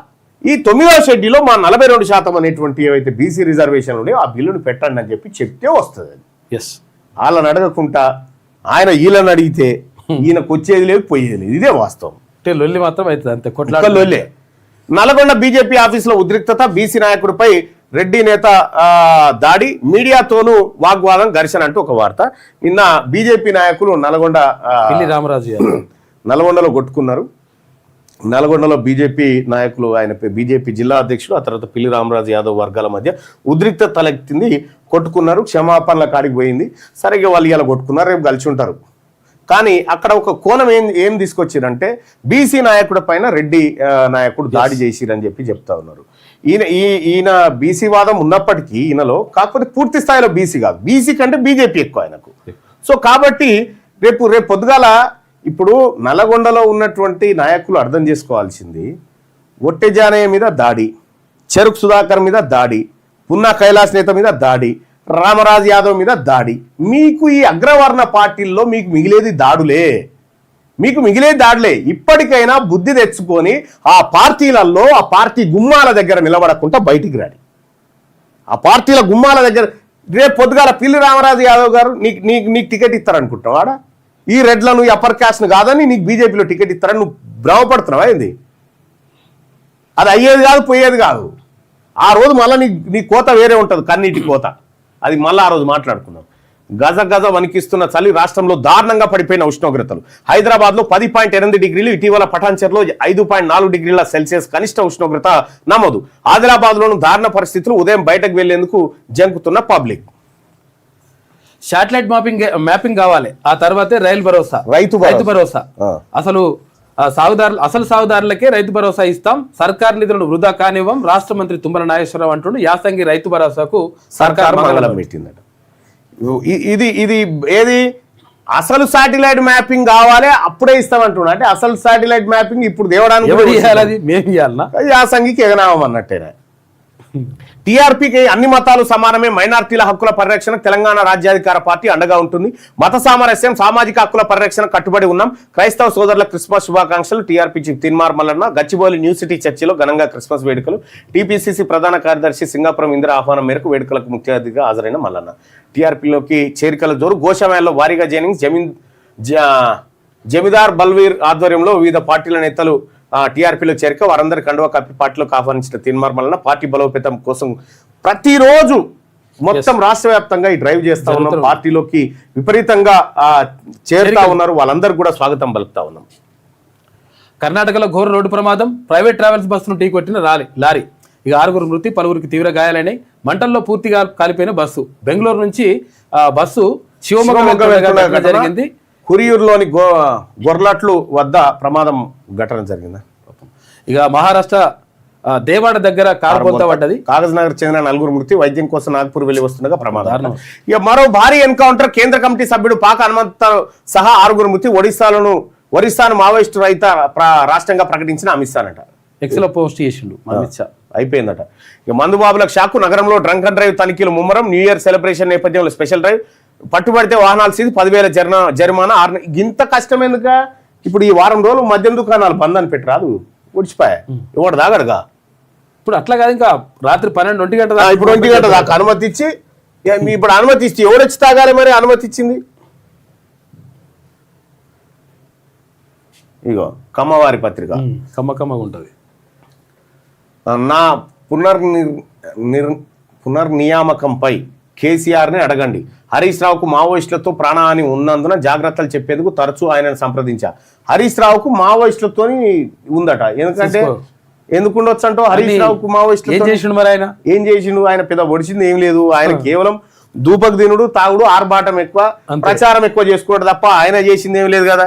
ఈ 9వ షెడ్యూల్లో మా 42% అనేటువంటి ఏవైతే బీసీ రిజర్వేషన్లు ఉన్నాయో ఆ బిల్లును పెట్టండి అని చెప్పి చెప్తే వస్తుంది. వాళ్ళని అడగకుండా ఆయన వీళ్ళని అడిగితే ఈయనకు వచ్చేది లేదు పోయేది లేదు. ఇదే వాస్తవం. లొల్లి మాత్రం అవుతుంది అంతే, లొల్లే. నల్గొండ బీజేపీ ఆఫీసులో ఉద్రిక్తత, బీసీ నాయకుడిపై రెడ్డి నేత దాడి, మీడియాతోనూ వాగ్వాదం, ఘర్షణ అంటూ ఒక వార్త. నిన్న బీజేపీ నాయకులు నల్గొండలో కొట్టుకున్నారు. నల్గొండలో బీజేపీ నాయకులు, ఆయన బీజేపీ జిల్లా అధ్యక్షుడు, ఆ తర్వాత పిల్లి రామరాజు యాదవ్ వర్గాల మధ్య ఉద్రిక్తత తలెత్తింది. కొట్టుకున్నారు, క్షమాపణల కాడికి పోయింది. సరిగ్గా వాళ్ళు ఇలా కొట్టుకున్నారు, రేపు కలిసి ఉంటారు. కానీ అక్కడ ఒక కోణం ఏం తీసుకొచ్చిరంటే బీసీ నాయకుడి పైన రెడ్డి నాయకుడు దాడి చేసిరని చెప్పి చెప్తా ఉన్నారు. ఈయన బీసీ వాదం ఉన్నప్పటికీ ఈయనలో, కాకపోతే పూర్తి స్థాయిలో బీసీ కాదు, బీసీ కంటే బీజేపీ ఎక్కువ ఆయనకు. సో కాబట్టి రేపు పొద్దుగాల ఇప్పుడు నల్గొండలో ఉన్నటువంటి నాయకులు అర్థం చేసుకోవాల్సింది, ఒట్టెజానయ్య మీద దాడి, చెరుకు సుధాకర్ మీద దాడి, పున్నా కైలాస్ నేత మీద దాడి, రామరాజు యాదవ్ మీద దాడి. మీకు ఈ అగ్రవర్ణ పార్టీల్లో మీకు మిగిలేది దాడులే. ఇప్పటికైనా బుద్ధి తెచ్చుకొని ఆ పార్టీలలో, ఆ పార్టీ గుమ్మాల దగ్గర నిలబడకుండా బయటికి రాడి. ఆ పార్టీల గుమ్మాల దగ్గర రేపు పొద్దుగాల పిల్లి రామరాజు యాదవ్ గారు నీకు టికెట్ ఇస్తారనుకుంటున్నావు ఆడ? ఈ రెడ్లను, ఈ అప్పర్ క్యాస్ట్ను కాదని నీకు బీజేపీలో టికెట్ ఇస్తారని నువ్వు భ్రమపడుతున్నావా ఏంది? అది అయ్యేది కాదు, పోయేది కాదు. ఆ రోజు మళ్ళీ నీ కోత వేరే ఉంటుంది, కన్నీటి కోత. అది మళ్ళీ ఆ రోజు మాట్లాడుకున్నాం. గజ వణికిస్తున్న చలి, రాష్ట్రంలో దారుణంగా పడిపోయిన ఉష్ణోగ్రతలు. హైదరాబాద్లో 10.8 డిగ్రీలు, ఇటీవల పటాన్చెర్లో 5.4 డిగ్రీల సెల్సియస్ కనిష్ట ఉష్ణోగ్రత నమోదు. ఆదిలాబాద్లోను దారుణ పరిస్థితులు, ఉదయం బయటకు వెళ్లేందుకు జంకుతున్న పబ్లిక్. శాటిలైట్ మ్యాపింగ్ కావాలి, ఆ తర్వాతే రైతు భరోసా. అసలు సాగుదారులకే రైతు భరోసా ఇస్తాం, సర్కారు నిధులను వృధా కానివ్వం, రాష్ట్ర మంత్రి తుమ్మల నాగేశ్వరరావు అంటుండు. యాసంగి రైతు భరోసాకు సర్కారు మంగళం పెట్టిందట. ఇది ఏది అసలు శాటిలైట్ మ్యాపింగ్ కావాలి అప్పుడే ఇస్తామంటున్నా. అంటే అసలు శాటిలైట్ మ్యాపింగ్ ఇప్పుడు దేవడానికి యాసంగికి ఎగనామం అన్నట్టేనా? టీఆర్పీకి అన్ని మతాలు సమానమే, మైనార్టీల హక్కుల పరిరక్షణ తెలంగాణ రాజ్యాధికార పార్టీ అండగా ఉంటుంది. మత సామరస్యం, సామాజిక హక్కుల పరిరక్షణ కట్టుబడి ఉన్నాం. క్రైస్తవ సోదరుల క్రిస్మస్ శుభాకాంక్షలు. TRP chief Teenmar Mallanna. Gachibowli new city చర్చిలో ఘనంగా క్రిస్మస్ వేడుకలు. టీపీసీసీ ప్రధాన కార్యదర్శి సింగాపురం ఇందిరా ఆహ్వానం మేరకు వేడుకలకు ముఖ్య అతిథిగా హాజరైన మల్లన్న. టీఆర్పీలోకి చేరికల జోరు, గోషామయాల్లో భారీగా జైనింగ్స్. జమీదార్ బల్వీర్ ఆధ్వర్యంలో వివిధ పార్టీల నేతలు టీఆర్పీలో చేరిక. వారందరి కండువా కప్పి పార్టీలోకి ఆహ్వానించిన తీన్మార్ మల్లన్న పార్టీ బలోపేతం కోసం ప్రతిరోజు మొత్తం రాష్ట్ర వ్యాప్తంగా ఈ డ్రైవ్ చేస్తా ఉన్నాం. పార్టీలోకి విపరీతంగా చేరుతా ఉన్నారు. వాళ్ళందరూ కూడా స్వాగతం పలుకుతా ఉన్నాం. కర్ణాటకలో ఘోర రోడ్డు ప్రమాదం, ప్రైవేట్ ట్రావెల్స్ బస్సును ఢీకొట్టిన లారీ. ఇక 6 మృతి, 10 తీవ్ర గాయాలైనాయి. మంటల్లో పూర్తిగా కాలిపోయిన బస్సు. బెంగళూరు నుంచి బస్సు శివమొగ్గ జరిగింది. కురియూరులోని గొర్లట్లు వద్ద ప్రమాదం ఘటన జరిగిందా? ఇక మహారాష్ట్ర దేవాడ దగ్గర కారు బోల్తా పడ్డది. కాగజ్ నగర్ చెందిన 4 మృతి, వైద్యం కోసం నాగ్పూర్ వెళ్లి వస్తుండగా ప్రమాదం. ఇక మరో భారీ ఎన్కౌంటర్, కేంద్ర కమిటీ సభ్యుడు పాక హనుమంత సహా 6 మృతి. ఒరిస్సాను మావోయిస్టు రహిత రాష్ట్రంగా ప్రకటించిన అమిత్ షా అట. ఎక్స్లో పోస్ట్ చేసిండు అమిత్ షా. అయిపోయిందట. ఇక మందుబాబులకు షాకు, నగరంలో డ్రంక్ అండ్ డ్రైవ్ తనిఖీలు ముమ్మరం. న్యూ ఇయర్ సెలబ్రేషన్ నేపథ్యంలో స్పెషల్ డ్రైవ్. పట్టుబడితే వాహనాలు సీజ్, 10,000 జరిమానా. ఇంత కష్టం ఎందుక? ఇప్పుడు ఈ వారం రోజులు మద్యం దుకాణాలు బంద్ అని పెట్టరాదు, ఉడిచిపోయా ఇవాడు దాగడుగా. ఇప్పుడు అట్లా కాదు, ఇంకా రాత్రి 12-1 గంట ఇప్పుడు 1 గంట దాకా అనుమతి ఇచ్చి ఇప్పుడు అనుమతి ఇస్తే ఎవరొచ్చి తాగాలి మరి? అనుమతి ఇచ్చింది ఇగో కమ్మవారి పత్రిక. కమ్మకమ్మగా ఉంటుంది. నా పునర్నియామకంపై కేసీఆర్ని అడగండి. హరీష్ రావుకు మావోయిస్టులతో ప్రాణహాని ఉన్నందున జాగ్రత్తలు చెప్పేందుకు తరచూ ఆయనను సంప్రదించా. హరీష్ రావుకు మావోయిస్టులతో ఉందట. ఎందుకంటే ఎందుకు ఉండొచ్చు అంటూ హరీష్ రావుకు మావోయిస్టులు ఏం చేసిండు మరి? ఆయన ఏం చేసిండు? ఆయన పెద్ద ఒడిచింది ఏం లేదు. ఆయన కేవలం దూపకు దినుడు, తాగుడు, ఆర్భాటం ఎక్కువ, ప్రచారం ఎక్కువ చేసుకోవడం తప్ప ఆయన చేసింది ఏం లేదు కదా.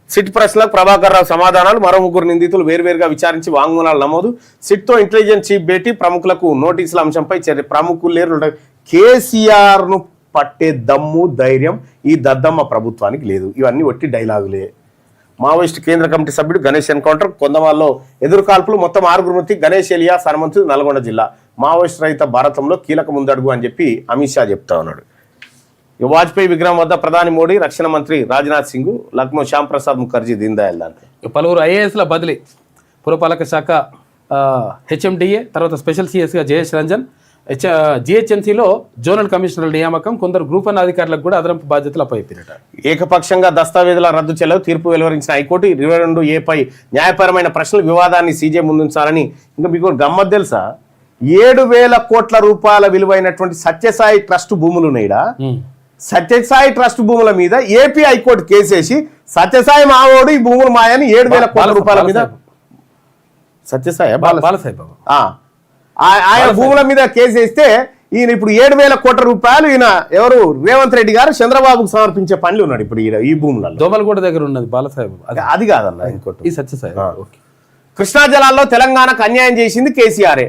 సిట్ ప్రశ్నలకు ప్రభాకర్ రావు సమాధానాలు. మరో 3 నిందితులు వేర్వేరుగా విచారించి వాంగ్మూలాలు నమోదు. సిట్తో ఇంటెలిజెన్స్ చీఫ్ భేటీ. ప్రముఖులకు నోటీసుల అంశంపై చర్య. ప్రముఖులు లేరు. కేసీఆర్ ను పట్టే దమ్ము ధైర్యం ఈ దద్దమ్మ ప్రభుత్వానికి లేదు. ఇవన్నీ ఒట్టి డైలాగులే. మావోయిస్టు కేంద్ర కమిటీ సభ్యుడు గణేష్ ఎన్కౌంటర్. కొందమాల్లో ఎదురుకాల్పులు. మొత్తం 6 మృతి. గణేష్ ఎలియాస్ హనుమంతు, నల్గొండ జిల్లా. మావోయిస్టు రహిత భారతంలో కీలక ముందడుగు అని చెప్పి అమిత్ షా చెప్తా ఉన్నాడు. వాజ్పేయి విగ్రహం వద్ద ప్రధాని మోడీ, రక్షణ మంత్రి రాజ్నాథ్ సింగ్, లక్నో శ్యామ్ ప్రసాద్ ముఖర్జీ, దీన్ దయాళ్ దాంట్లో. పలువురు ఐఏఎస్ల బదిలీ. పురపాలక శాఖ హెచ్ఎండిఏ, తర్వాత స్పెషల్ సిఎస్గా జయేష్ రంజన్. జిహెచ్ఎంసీలో జోనల్ కమిషనర్ల నియామకం. కొందరు గ్రూప్ 1 అధికారులకు కూడా అదనపు బాధ్యతలు అప్పచెప్పారట. ఏకపక్షంగా దస్తావేజుల రద్దు చెల్లవు. తీర్పు వెలువరించిన హైకోర్టు. 22A న్యాయపరమైన ప్రశ్నలు వివాదాన్ని సీజే ముందుంచాలని. ఇంకా మీకు గమ్మత్ తెలుసా? 7,000 కోట్ల రూపాయల విలువైనటువంటి సత్యసాయి ట్రస్ట్ భూములు ఉన్నాయిడా. సత్యసాయి ట్రస్ట్ భూముల మీద ఏపీ హైకోర్టు కేసేసి సత్యసాయి మావోడు ఈ భూములు మాయని 7,000 కోట్ల రూపాయల మీద సత్యసాయి బాలసాయి ఆయన భూముల మీద కేసేస్తే ఈయన ఇప్పుడు 7,000 కోట్ల రూపాయలు ఈయన ఎవరు రేవంత్ రెడ్డి గారు చంద్రబాబుకు సమర్పించే పనులు ఉన్నాడు ఇప్పుడు ఈ భూములలో. దోమలగూడ దగ్గర ఉన్నది బాలసాహెబ్. అది కాదన్న ఇంకోటి ఈ సత్యసాయి. కృష్ణా జలాల్లో తెలంగాణకు అన్యాయం చేసింది కేసీఆరే.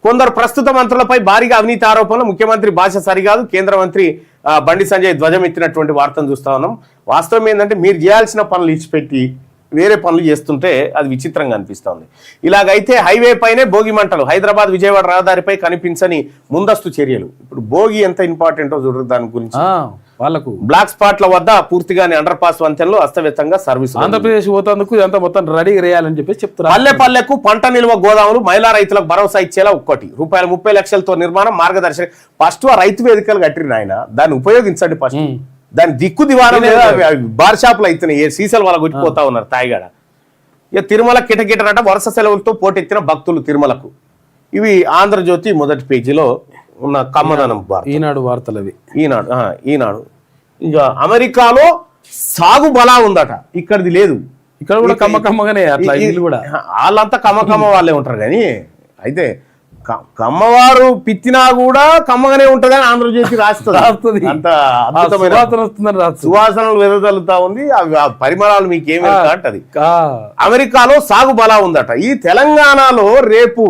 కొందరు ప్రస్తుత మంత్రులపై భారీగా అవినీతి ఆరోపణలు. ముఖ్యమంత్రి భాష సరికాదు. కేంద్ర మంత్రి బండి సంజయ్ ధ్వజం ఎత్తినటువంటి వార్తను చూస్తా ఉన్నాం. వాస్తవం ఏంటంటే మీరు చేయాల్సిన పనులు ఇచ్చిపెట్టి వేరే పనులు చేస్తుంటే అది విచిత్రంగా అనిపిస్తుంది. ఇలాగైతే హైవే పైనే భోగి మంటలు. హైదరాబాద్ విజయవాడ రహదారిపై కనిపించని ముందస్తు చర్యలు. ఇప్పుడు భోగి ఎంత ఇంపార్టెంటో చూడరు. దాని గురించి వాళ్ళకు బ్లాక్ స్పాట్ల వద్ద పూర్తిగానే అండర్ పాస్ వంతెనలు అస్తవ్యస్తంగా సర్వీస్. ఆంధ్రప్రదేశ్ పోతందుకు ఇదంతా మొత్తం రెడీ చేయాలని చెప్పేసి చెప్తున్నారు. పల్లె పల్లెకు పంట నిల్వ గోదాములు. మహిళా రైతులకు భరోసా ఇచ్చేలా ₹30 లక్షలతో నిర్మాణం. మార్గదర్శక. ఫస్ట్ ఆ రైతు వేదికలు కట్టిన ఆయన దాన్ని ఉపయోగించండి. ఫస్ట్ దాని దిక్కు దివారం లేదా బార్ షాపులు అయితున్నాయి. సీసాలు వాళ్ళ కొట్టిపోతా ఉన్నారు తాయిగాడ. ఇక తిరుమల కిటకిటనట. వరుస సెలవులతో పోటెత్తిన భక్తులు తిరుమలకు. ఇవి ఆంధ్రజ్యోతి మొదటి పేజీలో ఉన్న కమ్మదనం. ఈనాడు వార్తలు అవి. ఈనాడు ఇక అమెరికాలో సాగు బలా ఉందట. ఇక్కడిది లేదు. ఇక్కడ కూడా కమ్మకమ్మగానే అట్లా. వాళ్ళంతా కమ్మకమ్మ వాళ్ళే ఉంటారు. కానీ అయితే కమ్మవారు పిత్తినా కూడా కమ్మగానే ఉంటదని ఆంధ్రజ్యోతి రాస్తుంది. అంత అద్భుతమైన సువాసనలు వెదజల్లుతా ఉంది. ఆ పరిమళాలు మీకేమి అంటది. అమెరికాలో సాగు బలా ఉందట. ఈ తెలంగాణలో రేపు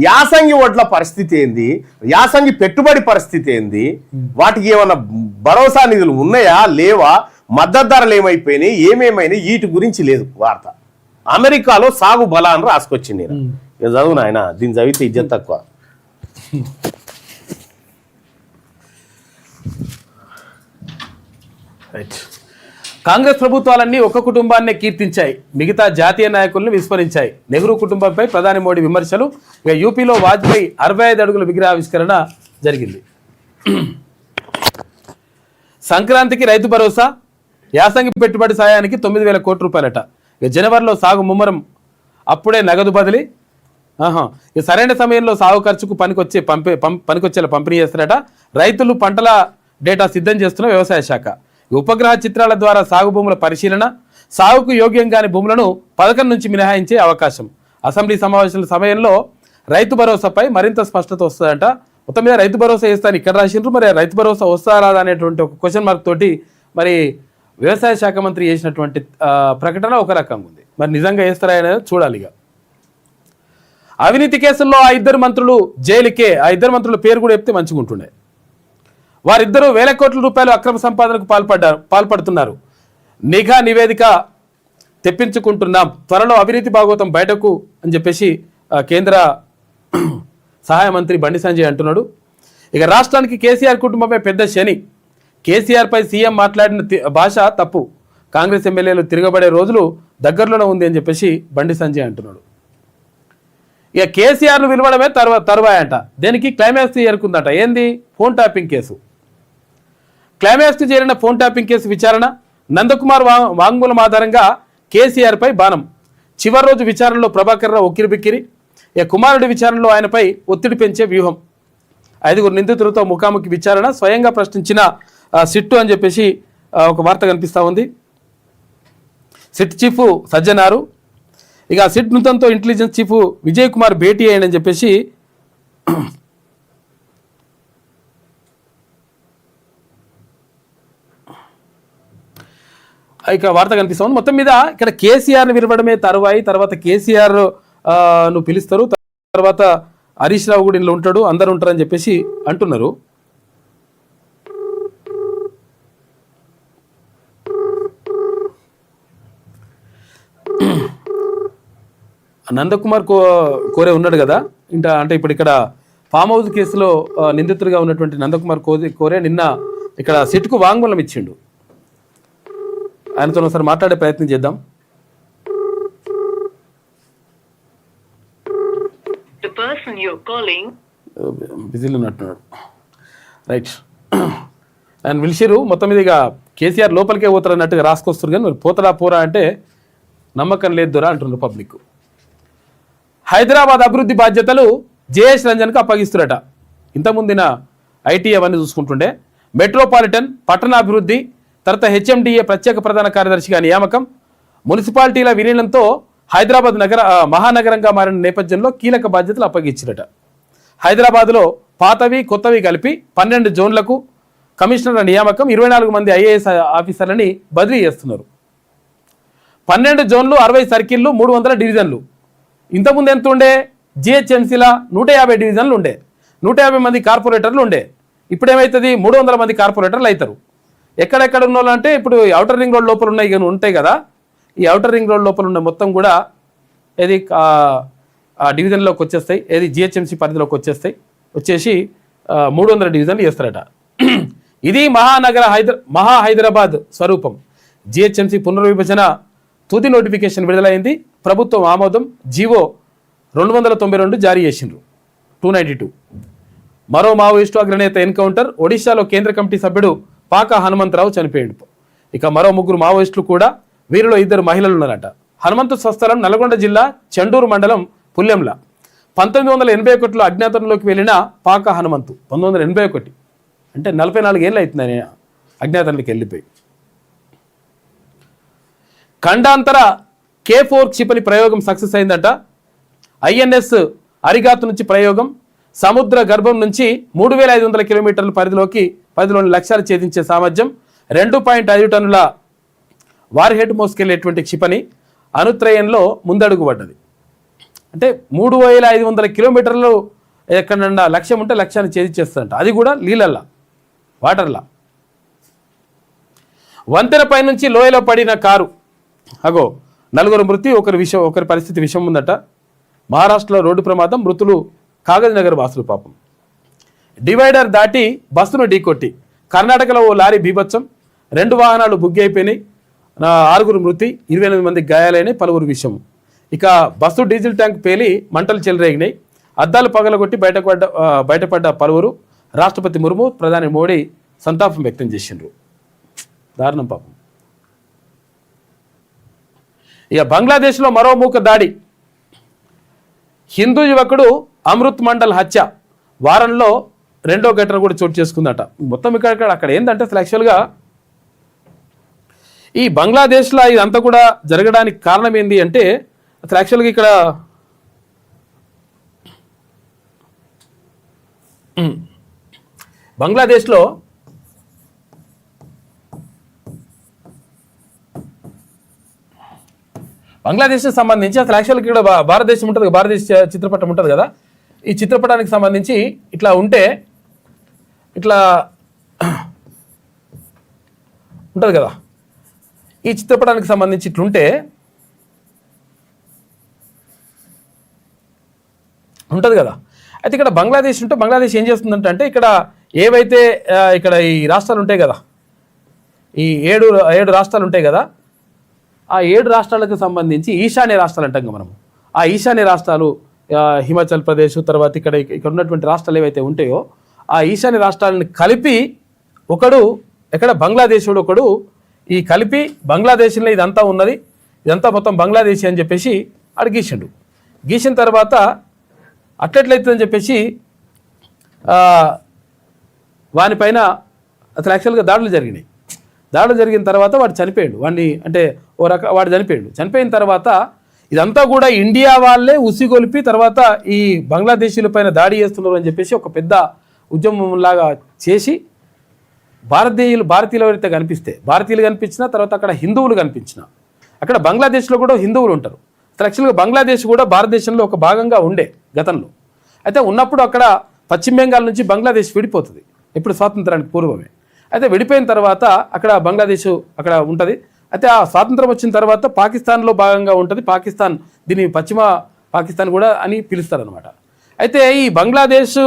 యాసంగి వడ్ల పరిస్థితి ఏంది? యాసంగి పెట్టుబడి పరిస్థితి ఏంది? వాటికి ఏమన్నా భరోసా నిధులు ఉన్నాయా లేవా? మద్దతు ధరలు ఏమైపోయినాయి? ఏమేమైనాయి? వీటి గురించి లేదు వార్త. అమెరికాలో సాగు బలా అని రాసుకొచ్చింది. నేను చదువును ఆయన. దీన్ని చదివితే ఇజ్జత్ తక్కువ. కాంగ్రెస్ ప్రభుత్వాలన్నీ ఒక్క కుటుంబాన్నే కీర్తించాయి. మిగతా జాతీయ నాయకులను విస్మరించాయి. నెహ్రూ కుటుంబంపై ప్రధాని మోడీ విమర్శలు. ఇక యూపీలో వాజ్పేయి 65 అడుగుల విగ్రహావిష్కరణ జరిగింది. సంక్రాంతికి రైతు భరోసా. యాసంగి పెట్టుబడి సాయానికి 9,000 కోట్ల రూపాయలట. ఇక జనవరిలో సాగు ముమ్మరం. అప్పుడే నగదు బదిలీ. ఇక సరైన సమయంలో సాగు ఖర్చుకు పనికొచ్చేలా పంపిణీ చేస్తారట. రైతులు పంటల డేటా సిద్ధం చేస్తున్న వ్యవసాయ శాఖ. ఉపగ్రహ చిత్రాల ద్వారా సాగు భూముల పరిశీలన. సాగుకు యోగ్యం కాని భూములను పథకం నుంచి మినహాయించే అవకాశం. అసెంబ్లీ సమావేశాల సమయంలో రైతు భరోసాపై మరింత స్పష్టత వస్తుందంట. మొత్తం మీద రైతు భరోసా వేస్తాను ఇక్కడ రాసిండ్రు. మరి రైతు భరోసా వస్తారా అనేటువంటి ఒక క్వశ్చన్ మార్క్ తోటి మరి వ్యవసాయ శాఖ మంత్రి చేసినటువంటి ప్రకటన ఒక రకంగా ఉంది. మరి నిజంగా వేస్తారా అనేది చూడాలి. ఇక అవినీతి కేసుల్లో ఆ 2 మంత్రులు జైలుకే. ఆ 2 మంత్రుల పేరు కూడా చెప్తే మంచిగా ఉంటుండే. వారిద్దరూ వేల కోట్ల రూపాయలు అక్రమ సంపాదనకు పాల్పడుతున్నారు. నిఘా నివేదిక తెప్పించుకుంటున్నాం. త్వరలో అవినీతి భాగవతం బయటకు అని చెప్పేసి కేంద్ర సహాయ మంత్రి బండి సంజయ్ అంటున్నాడు. ఇక రాష్ట్రానికి కేసీఆర్ కుటుంబమే పెద్ద శని. కేసీఆర్పై సీఎం మాట్లాడిన భాష తప్పు. కాంగ్రెస్ ఎమ్మెల్యేలు తిరగబడే రోజులు దగ్గరలోనే ఉంది అని చెప్పేసి బండి సంజయ్ అంటున్నాడు. ఇక కేసీఆర్ను పిలవడమే తరువాయంట. దేనికి? క్లైమాక్స్ చేరుకుందట. ఏంది? Phone tapping case. క్లైమాక్స్కి చేరిన ఫోన్ ట్యాపింగ్ కేసు విచారణ. నందకుమార్ వాంగ్మూలం ఆధారంగా కేసీఆర్పై బాణం. చివరి రోజు విచారణలో ప్రభాకర్ రావు ఉక్కిరిబిక్కిరి. ఇక కుమారుడి విచారణలో ఆయనపై ఒత్తిడి పెంచే వ్యూహం. 5 నిందితులతో ముఖాముఖి విచారణ, స్వయంగా ప్రశ్నించిన సిట్టు అని చెప్పేసి ఒక వార్త కనిపిస్తూ ఉంది. SIT chief Sajjanar. ఇక సిట్ నూతన్తో ఇంటెలిజెన్స్ చీఫ్ విజయ్ కుమార్ భేటీ అయ్యాడని చెప్పేసి ఇక వార్త కనిపిస్తుంది. మొత్తం మీద ఇక్కడ కేసీఆర్ని విరవడమే తరువాయి, తర్వాత కేసీఆర్ ను పిలుస్తారు, తర్వాత హరీష్ రావు కూడా ఇంట్లో ఉంటాడు, అందరు ఉంటారని చెప్పేసి అంటున్నారు. నందకుమార్ కోరే ఉన్నాడు కదా అంటే ఇప్పుడు ఇక్కడ ఫామ్ హౌస్ కేసులో నిందితుడిగా ఉన్నటువంటి నందకుమార్ కోరే నిన్న ఇక్కడ సిట్కు వాంగ్మూలం ఇచ్చిండు. ఆయనతో ఒకసారి మాట్లాడే ప్రయత్నం చేద్దాం. బిజీలో ఉన్నట్టున్నాడు. రైట్. ఆయన పిలిచిరు. మొత్తం మీద ఇక కేసీఆర్ లోపలికే పోతారు అన్నట్టుగా రాసుకొస్తారు, కానీ మీరు పోరా అంటే నమ్మకం లేదు దొరా అంటున్నారు పబ్లిక్. హైదరాబాద్ అభివృద్ధి బాధ్యతలు జేఎస్ రంజన్కు అప్పగిస్తురట. ఇంతకుముందిన ఐటీ అవన్నీ చూసుకుంటుండే. మెట్రోపాలిటన్, పట్టణాభివృద్ధి, తర్వాత హెచ్ఎండిఏ ప్రత్యేక ప్రధాన కార్యదర్శిగా నియామకం. మున్సిపాలిటీల విలీనంతో హైదరాబాద్ మహానగరంగా మారిన నేపథ్యంలో కీలక బాధ్యతలు అప్పగించిరట. హైదరాబాద్లో పాతవి కొత్తవి కలిపి 12 జోన్లకు కమిషనర్ల నియామకం. 24 మంది ఐఏఎస్ ఆఫీసర్లని బదిలీ చేస్తున్నారు. 12 జోన్లు, 60 సర్కిళ్లు, 300 డివిజన్లు. ఇంతకుముందు ఎంత ఉండే? జిహెచ్ఎంసీల 150 డివిజన్లు ఉండే, 150 మంది కార్పొరేటర్లు ఉండే. ఇప్పుడు ఏమవుతుంది? 300 మంది కార్పొరేటర్లు అవుతారు. ఎక్కడెక్కడ ఉన్న వాళ్ళు అంటే ఇప్పుడు ఔటర్ రింగ్ రోడ్ లోపల ఉన్నాయి కానీ ఉంటాయి కదా, ఈ ఔటర్ రింగ్ రోడ్ లోపల ఉన్న మొత్తం కూడా ఏది ఆ డివిజన్లోకి వచ్చేస్తాయి, ఏది జిహెచ్ఎంసీ పరిధిలోకి వచ్చేసి 300 డివిజన్లు చేస్తారట. ఇది మహా హైదరాబాద్ స్వరూపం. జిహెచ్ఎంసీ పునర్విభజన తుది నోటిఫికేషన్ విడుదలైంది. ప్రభుత్వం ఆమోదం. జీవో 292 జారీ చేసిండ్రు. 292. మరో మావోయిస్టు అగ్రనేత ఎన్కౌంటర్. ఒడిశాలో కేంద్ర కమిటీ సభ్యుడు పాక హనుమంతరావు చనిపోయాడు. ఇక మరో 3 మావోయిస్టులు కూడా, వీరిలో 2 మహిళలు ఉన్నారట. హనుమంతు స్వస్థలం నల్గొండ జిల్లా చెండూరు మండలం పుల్లెంల. 1981లో అజ్ఞాతంలోకి వెళ్ళిన పాక హనుమంతు. 1981 అంటే 44 ఏళ్ళు అవుతుంది ఆయన అజ్ఞాతంలోకి వెళ్ళిపోయి. ఖండాంతర K4 క్షిపణి ప్రయోగం సక్సెస్ అయిందట. INS అరిగాతు నుంచి ప్రయోగం. సముద్ర గర్భం నుంచి 3500 కిలోమీటర్ల పరిధిలోని లక్ష్యాలు ఛేదించే సామర్థ్యం. 2.5 టన్నుల వార్ హెడ్ మోసుకెళ్లేటువంటి క్షిపణి అనుత్రయంలో ముందడుగు పడ్డది. అంటే 3500 కిలోమీటర్లు ఎక్కడన్నా లక్ష్యం ఉంటే లక్ష్యాన్ని ఛేదించేస్తుందంట. అది కూడా నీళ్ళల్లా, వాటర్లా. వంతెనపై నుంచి లోయలో పడిన కారు. అగో 4 మృతి, ఒకరి పరిస్థితి విషం ఉందట. మహారాష్ట్రలో రోడ్డు ప్రమాదం. మృతులు కాగజ్ నగర్ వాసులు పాపం. డివైడర్ దాటి బస్సును ఢీకొట్టి కర్ణాటకలో ఓ లారీ బీభత్సం. 2 వాహనాలు బుగ్గి అయిపోయినాయి. 6 మృతి, 28 మంది గాయాలైనాయి, పలువురు విషయం. ఇక బస్సు డీజిల్ ట్యాంక్ పేలి మంటలు చెలరేగినాయి. అద్దాలు పగలగొట్టి బయటపడ్డ పలువురు. రాష్ట్రపతి ముర్ము, ప్రధాని మోడీ సంతాపం వ్యక్తం చేసిండ్రు. దారుణం పాపం. ఇక బంగ్లాదేశ్లో మరో మూక దాడి. హిందూ యువకుడు అమృత్ మండల్ హత్య. వారంలో 2వ ఘటన కూడా చోటు చేసుకుందట. మొత్తం అక్కడ ఏంటంటే అసలు యాక్చువల్గా ఈ బంగ్లాదేశ్లో ఇదంతా కూడా జరగడానికి కారణం ఏంది అంటే అసలు యాక్చువల్గా ఇక్కడ బంగ్లాదేశ్లో బంగ్లాదేశ్కి సంబంధించి అసలు యాక్చువల్గా ఇక్కడ భారతదేశం ఉంటుంది కదా, భారతదేశ చిత్రపటం ఉంటుంది కదా, ఈ చిత్రపటానికి సంబంధించి ఇట్లా ఉంటే ఇట్లా ఉంటుంది కదా, ఈ చిత్రపటానికి సంబంధించి ఇట్లుంటే ఉంటుంది కదా. అయితే ఇక్కడ బంగ్లాదేశ్ ఉంటే బంగ్లాదేశ్ ఏం చేస్తుందంటే ఇక్కడ ఏవైతే ఇక్కడ ఈ రాష్ట్రాలు ఉంటాయి కదా, ఈ 7 రాష్ట్రాలు ఉంటాయి కదా, ఆ 7 రాష్ట్రాలకు సంబంధించి ఈశాన్య రాష్ట్రాలు అంటాం కదా మనము. ఆ ఈశాన్య రాష్ట్రాలు హిమాచల్ ప్రదేశ్, తర్వాత ఇక్కడ ఉన్నటువంటి రాష్ట్రాలు ఏవైతే ఉంటాయో ఆ ఈశాన్య రాష్ట్రాలను కలిపి ఒకడు బంగ్లాదేశుడు ఒకడు ఈ కలిపి బంగ్లాదేశ్లో ఇదంతా ఉన్నది, ఇదంతా మొత్తం బంగ్లాదేశీ అని చెప్పేసి ఆడు గీసిండు. గీసిన తర్వాత అట్లెట్లయితుందని చెప్పేసి వానిపైన అసలు యాక్చువల్గా దాడులు జరిగినాయి. దాడులు జరిగిన తర్వాత వాడు చనిపోయాడు. వాడు చనిపోయాడు. చనిపోయిన తర్వాత ఇదంతా కూడా ఇండియా వాళ్ళే ఉసిగొలిపి తర్వాత ఈ బంగ్లాదేశీల పైన దాడి చేస్తున్నారు అని చెప్పేసి ఒక పెద్ద ఉద్యమంలాగా చేసి భారతీయులు ఎవరైతే భారతీయులు కనిపించినా తర్వాత అక్కడ హిందువులు కనిపించినా, అక్కడ బంగ్లాదేశ్లో కూడా హిందువులు ఉంటారు. యాక్చువల్గా బంగ్లాదేశ్ కూడా భారతదేశంలో ఒక భాగంగా ఉండే గతంలో. అయితే ఉన్నప్పుడు అక్కడ పశ్చిమ బెంగాల్ నుంచి బంగ్లాదేశ్ విడిపోతుంది, ఇప్పుడు స్వాతంత్రానికి పూర్వమే. అయితే విడిపోయిన తర్వాత అక్కడ బంగ్లాదేశ్ అక్కడ ఉంటుంది. అయితే ఆ స్వాతంత్రం వచ్చిన తర్వాత పాకిస్తాన్లో భాగంగా ఉంటుంది. పాకిస్తాన్ దీన్ని పశ్చిమ పాకిస్తాన్ కూడా అని పిలుస్తారనమాట. అయితే ఈ బంగ్లాదేశ్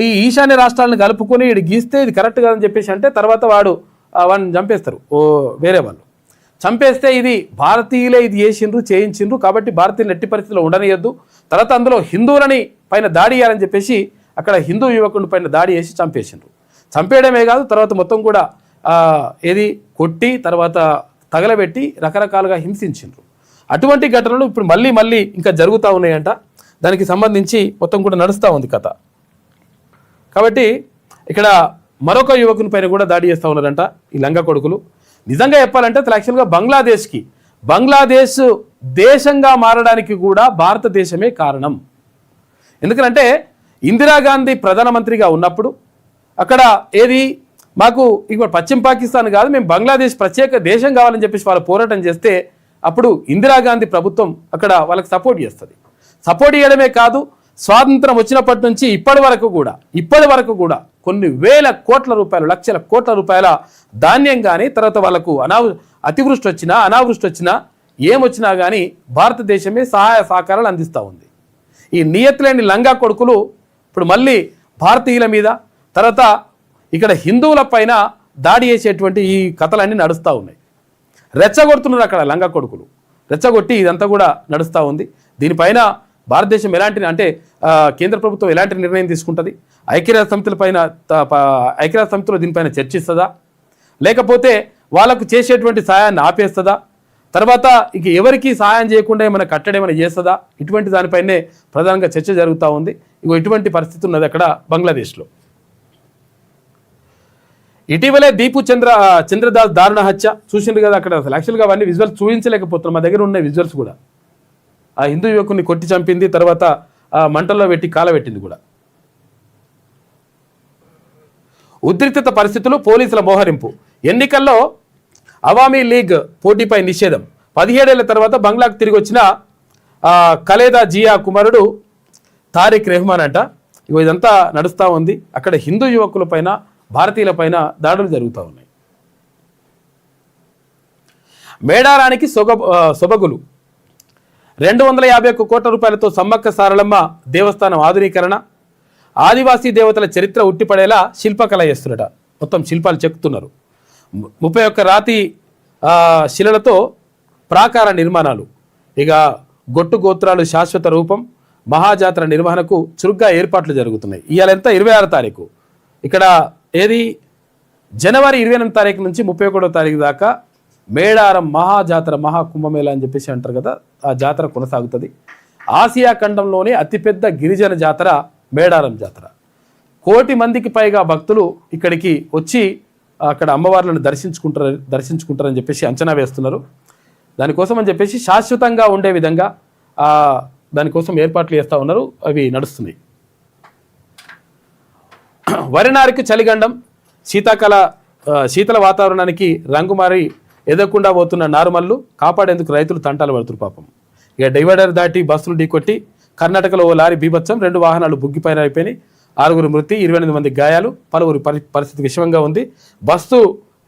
ఈ ఈశాన్య రాష్ట్రాలను కలుపుకొని ఇది గీస్తే ఇది కరెక్ట్ కాదని చెప్పేసి అంటే తర్వాత వాడిని చంపేస్తారు వేరే వాళ్ళు. చంపేస్తే ఇది భారతీయులే ఇది చేయించిండ్రు కాబట్టి భారతీయులు ఎట్టి పరిస్థితుల్లో ఉండనియద్దు, తర్వాత అందులో హిందువులని పైన దాడి చేయాలని చెప్పేసి అక్కడ హిందూ యువకుడి పైన దాడి చేసి చంపేసిండ్రు. చంపేయడమే కాదు తర్వాత మొత్తం కూడా కొట్టి తర్వాత తగలబెట్టి రకరకాలుగా హింసించిండ్రు. అటువంటి ఘటనలు ఇప్పుడు మళ్ళీ ఇంకా జరుగుతూ ఉన్నాయంట. దానికి సంబంధించి మొత్తం కూడా నడుస్తూ ఉంది కథ. కాబట్టి ఇక్కడ మరొక యువకుని పైన కూడా దాడి చేస్తూ ఉన్నారంట ఈ లంగా కొడుకులు. నిజంగా చెప్పాలంటే యాక్చువల్గా బంగ్లాదేశ్ దేశంగా మారడానికి కూడా భారతదేశమే కారణం. ఎందుకంటే ఇందిరాగాంధీ ప్రధానమంత్రిగా ఉన్నప్పుడు అక్కడ మాకు ఇక్కడ పశ్చిమ పాకిస్తాన్ కాదు, మేము బంగ్లాదేశ్ ప్రత్యేక దేశం కావాలని చెప్పేసి వాళ్ళు పోరాటం చేస్తే అప్పుడు ఇందిరాగాంధీ ప్రభుత్వం అక్కడ వాళ్ళకి సపోర్ట్ చేస్తుంది. సపోర్ట్ చేయడమే కాదు, స్వాతంత్రం వచ్చినప్పటి నుంచి ఇప్పటి వరకు కూడా కొన్ని వేల కోట్ల రూపాయలు, లక్షల కోట్ల రూపాయల ధాన్యం కానీ తర్వాత వాళ్ళకు అతివృష్టి వచ్చినా అనావృష్టి వచ్చినా ఏమొచ్చినా కానీ భారతదేశమే సహాయ సహకారాలు అందిస్తూ ఉంది. ఈ నియత్లేని లంగా కొడుకులు ఇప్పుడు మళ్ళీ భారతీయుల మీద తర్వాత ఇక్కడ హిందువుల పైన దాడి చేసేటువంటి ఈ కథలన్నీ నడుస్తూ ఉన్నాయి. రెచ్చగొడుతున్నారు అక్కడ లంగా కొడుకులు, రెచ్చగొట్టి ఇదంతా కూడా నడుస్తూ ఉంది. దీనిపైన భారతదేశం కేంద్ర ప్రభుత్వం ఎలాంటి నిర్ణయం తీసుకుంటుంది? ఐక్యరాజ్య సమితిలో దీనిపైన చర్చిస్తుందా, లేకపోతే వాళ్ళకు చేసేటువంటి సహాయాన్ని ఆపేస్తుందా, తర్వాత ఇక ఎవరికి సహాయం చేయకుండా ఏమైనా కట్టడేమైనా చేస్తుందా? ఇటువంటి దానిపైనే ప్రధానంగా చర్చ జరుగుతూ ఉంది. ఇటువంటి పరిస్థితి ఉన్నది అక్కడ బంగ్లాదేశ్లో. ఇటీవలే దీపు చంద్రదాస్ దారుణ హత్య చూసిండ్రు కదా అక్కడ. అసలు యాక్చువల్గా అవన్నీ విజువల్స్ చూపించలేకపోతున్నాం, మా దగ్గర ఉన్న విజువల్స్ కూడా. ఆ హిందూ యువకుని కొట్టి చంపింది, తర్వాత మంటల్లో పెట్టి కాలబెట్టింది కూడా. ఉద్రిక్తత పరిస్థితులు, పోలీసుల మోహరింపు. ఎన్నికల్లో అవామీ లీగ్ పోటీపై నిషేధం. 17 ఏళ్ల తర్వాత బంగ్లాకు తిరిగి వచ్చిన ఖలేదా జియా కుమారుడు తారిక్ రెహమాన్ అంట. ఇదంతా నడుస్తూ ఉంది. అక్కడ హిందూ యువకుల పైన భారతీయుల పైన దాడులు జరుగుతూ ఉన్నాయి. మేడారానికి సొబగులు. 251 కోట్ల రూపాయలతో సమ్మక్క సారలమ్మ దేవస్థానం ఆధునీకరణ. ఆదివాసీ దేవతల చరిత్ర ఉట్టిపడేలా శిల్పకళ చేస్తున్నట. మొత్తం శిల్పాలు చెక్కుతున్నారు. 31 రాతి శిలలతో ప్రాకార నిర్మాణాలు. ఇక గొట్టు గోత్రాలు శాశ్వత రూపం. మహాజాతర నిర్వహణకు చురుగ్గా ఏర్పాట్లు జరుగుతున్నాయి. ఇవాళ ఎంత 26 తారీఖు. ఇక్కడ జనవరి 28 తారీఖు నుంచి 31 తారీఖు దాకా మేడారం మహాజాతర, మహాకుంభమేళ అని చెప్పేసి అంటారు కదా, ఆ జాతర కొనసాగుతుంది. ఆసియా ఖండంలోనే అతిపెద్ద గిరిజన జాతర మేడారం జాతర. 1 కోటి మందికి పైగా భక్తులు ఇక్కడికి వచ్చి అక్కడ అమ్మవార్లను దర్శించుకుంటారని చెప్పేసి అంచనా వేస్తున్నారు. దానికోసం అని చెప్పేసి శాశ్వతంగా ఉండే విధంగా దానికోసం ఏర్పాట్లు చేస్తూ ఉన్నారు. అవి నడుస్తున్నాయి. వరినారికి చలిగండం. శీతల వాతావరణానికి రంగుమారి ఎదగకుండా పోతున్న నారుమల్లు కాపాడేందుకు రైతులు తంటాలు పడుతున్నారు పాపం. ఇక డివైడర్ దాటి బస్సులు ఢీకొట్టి కర్ణాటకలో ఓ లారీ బీభత్సం. 2 వాహనాలు బుగ్గిపైన అయిపోయినాయి. 6 మృతి, 28 మంది గాయాలు. పలువురి పరిస్థితి విషమంగా ఉంది. బస్సు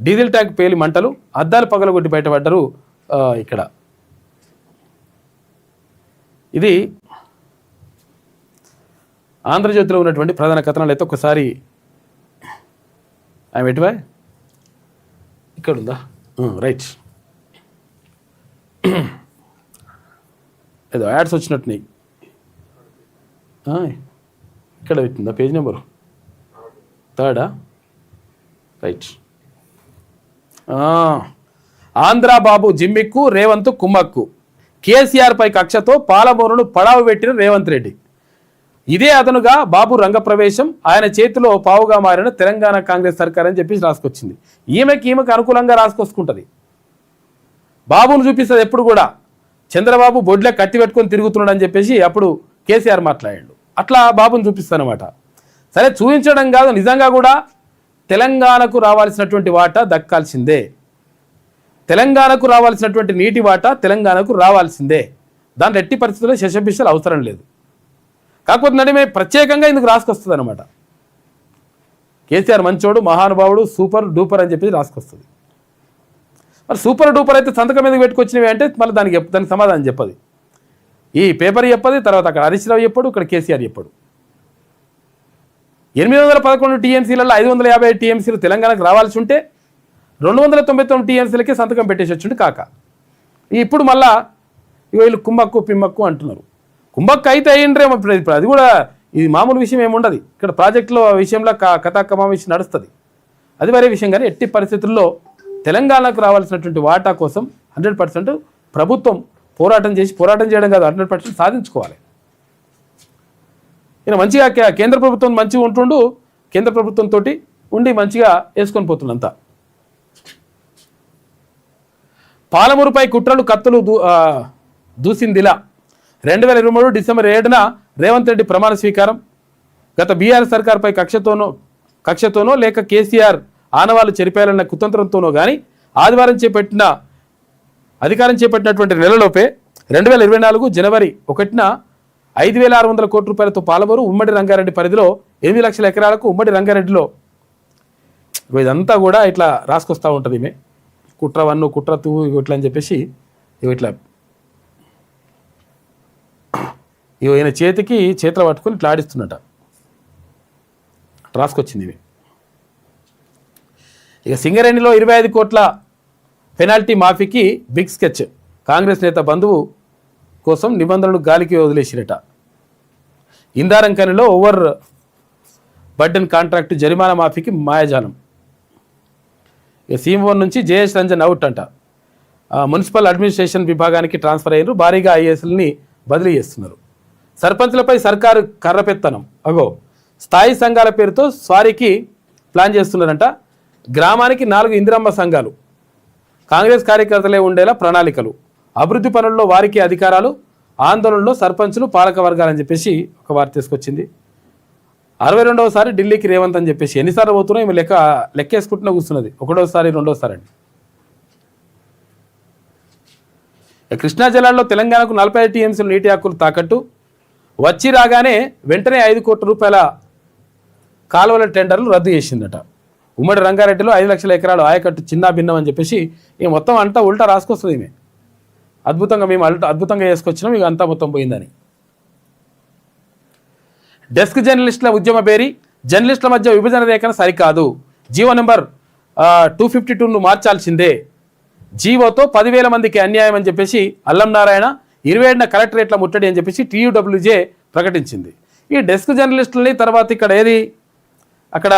డీజిల్ ట్యాంక్ పేలి మంటలు. అద్దాలు పగలగొట్టి బయటపడ్డారు. ఇక్కడ ఇది ఆంధ్రజ్యోతిలో ఉన్నటువంటి ప్రధాన కథనాలు. అయితే ఒకసారి ఆమె ఎటువా ఇక్కడ ఉందా? రైట్, ఏదో యాడ్స్ వచ్చినట్టున్నాయి. ఇక్కడ పెట్టిందా page number 3 right. Andhrababu gimmick Revanth కుమ్మక్కు, కేసీఆర్ పై కక్షతో పాలమూరును పడావు పెట్టిన రేవంత్ రెడ్డి. ఇదే అదనుగా బాబు రంగప్రవేశం, ఆయన చేతిలో పావుగా మారిన తెలంగాణ కాంగ్రెస్ సర్కార్ అని చెప్పేసి రాసుకొచ్చింది. ఈమెకు అనుకూలంగా రాసుకొచ్చుకుంటుంది. బాబును చూపిస్తుంది ఎప్పుడు కూడా. చంద్రబాబు బొడ్లే కత్తి పెట్టుకొని తిరుగుతున్నాడు అని చెప్పేసి అప్పుడు కేసీఆర్ మాట్లాడాడు. అట్లా బాబును చూపిస్తానమాట. సరే, చూపించడం కాదు, నిజంగా కూడా తెలంగాణకు రావాల్సినటువంటి వాటా దక్కాల్సిందే. తెలంగాణకు రావాల్సినటువంటి నీటి వాటా తెలంగాణకు రావాల్సిందే. దాని ఎట్టి పరిస్థితుల్లో శశబిషలు అవసరం లేదు. కాకపోతే నడిమే ప్రత్యేకంగా ఇందుకు రాసుకొస్తుంది అనమాట. కేసీఆర్ మంచోడు, మహానుభావుడు, సూపర్ డూపర్ అని చెప్పి రాసుకొస్తుంది. మరి సూపర్ డూపర్ అయితే సంతకం మీదకి పెట్టుకొచ్చినవి అంటే మళ్ళీ దానికి సమాధానం చెప్పదు. ఈ పేపర్ చెప్పదు, తర్వాత అక్కడ హరీష్ రావు చెప్పాడు, ఇక్కడ కేసీఆర్ చెప్పాడు. 811 టీఎంసీలలో 550 టీఎంసీలు తెలంగాణకు రావాల్సి ఉంటే 299 టీఎంసీలకే సంతకం పెట్టేసి వచ్చిండు కాక. ఇప్పుడు మళ్ళా వీళ్ళు కుంభక్కు పిమ్మక్కు అంటున్నారు. కుంభక్కు అయితే అయ్యిండ్రేమో. ఇప్పుడు అది కూడా ఇది మామూలు విషయం ఏముండదు. ఇక్కడ ప్రాజెక్టులో విషయంలో కథాకమావేశం నడుస్తుంది, అది వేరే విషయం. కానీ ఎట్టి పరిస్థితుల్లో తెలంగాణకు రావాల్సినటువంటి వాటా కోసం 100% ప్రభుత్వం పోరాటం చేయడం కాదు, 100% సాధించుకోవాలి. ఈయన మంచిగా కేంద్ర ప్రభుత్వం మంచిగా ఉంటుండు, కేంద్ర ప్రభుత్వంతో ఉండి మంచిగా వేసుకొని పోతుండంతా. పాలమూరుపై కుట్రలు కత్తులు దూసిందిలా. 2023 డిసెంబర్ 7న రేవంత్ రెడ్డి ప్రమాణ స్వీకారం. గత బీఆర్ఎస్ సర్కార్పై కక్షతోనో లేక కేసీఆర్ ఆనవాళ్లు చెరిపేయాలన్న కుతంత్రంతోనో కానీ అధికారం చేపట్టినటువంటి నెలలోపే 2024 జనవరి 1న 5,600 కోట్ల రూపాయలతో పాలమూరు ఉమ్మడి రంగారెడ్డి పరిధిలో 8 లక్షల ఎకరాలకు ఉమ్మడి రంగారెడ్డిలో. ఇదంతా కూడా ఇట్లా రాసుకొస్తూ ఉంటుంది. ఈమె కుట్ర 1 కుట్ర 2 ఇట్లా అని చెప్పేసి ఇట్లా ఈయన చేతులు పట్టుకొని ఇట్లా ఆడిస్తున్నట రాసుకొచ్చింది ఇవి. ఇక సింగరేణిలో 25 కోట్ల పెనాల్టీ మాఫీకి బిగ్ స్కెచ్. కాంగ్రెస్ నేత బంధువు కోసం నిబంధనలు గాలికి వదిలేసిరట. ఇందారంకనిలో ఓవర్ బర్డెన్ కాంట్రాక్టు జరిమానా మాఫీకి మాయాజాలం. ఇక సీఎం నుంచి జేఎస్ రంజన్ అవుట్ అంట. మున్సిపల్ అడ్మినిస్ట్రేషన్ విభాగానికి ట్రాన్స్ఫర్ అయ్యారు. భారీగా ఐఏఎస్ని బదిలీ చేస్తున్నారు. సర్పంచ్లపై సర్కారు కర్రపెత్తనం. స్థాయి సంఘాల పేరుతో స్వారీకి ప్లాన్ చేస్తున్నారంట. గ్రామానికి 4 ఇందిరమ్మ సంఘాలు, కాంగ్రెస్ కార్యకర్తలే ఉండేలా ప్రణాళికలు, అభివృద్ధి పనుల్లో వారికి అధికారాలు, ఆందోళనలో సర్పంచులు పాలక వర్గాలని చెప్పేసి ఒక వార్త తీసుకొచ్చింది. 62వసారి ఢిల్లీకి రేవంత్ అని చెప్పేసి ఎన్నిసార్లు పోతున్నాయి ఈమె లెక్కేసుకుంటున్నా కూర్చున్నది. 1వసారి 2వసారి అండి. కృష్ణా జిల్లాలో తెలంగాణకు 45 టీఎంసీలు నీటి హక్కులు తాకట్టు. వచ్చి రాగానే వెంటనే 5 కోట్ల రూపాయల కాలువల టెండర్లు రద్దు చేసిందట. ఉమ్మడి రంగారెడ్డిలో 5 లక్షల ఎకరాలు ఆయకట్టు చిన్న భిన్నం అని చెప్పేసి ఈ మొత్తం అంతా ఉల్టా రాసుకొస్తుంది ఈమె. మేము అద్భుతంగా చేసుకొచ్చినాం, ఇక అంతా మొత్తం పోయిందని. డెస్క్ జర్నలిస్టుల ఉద్యమ బేరీ. జర్నలిస్టుల మధ్య విభజన రేఖన సరికాదు. GO number 252ను మార్చాల్సిందే. జీవోతో 10,000 మందికి అన్యాయం అని చెప్పేసి అల్లం నారాయణ 27న కలెక్టరేట్ల ముట్టడి అని చెప్పేసి TUWJ ప్రకటించింది. ఈ డెస్క్ జర్నలిస్టులని తర్వాత ఇక్కడ అక్కడ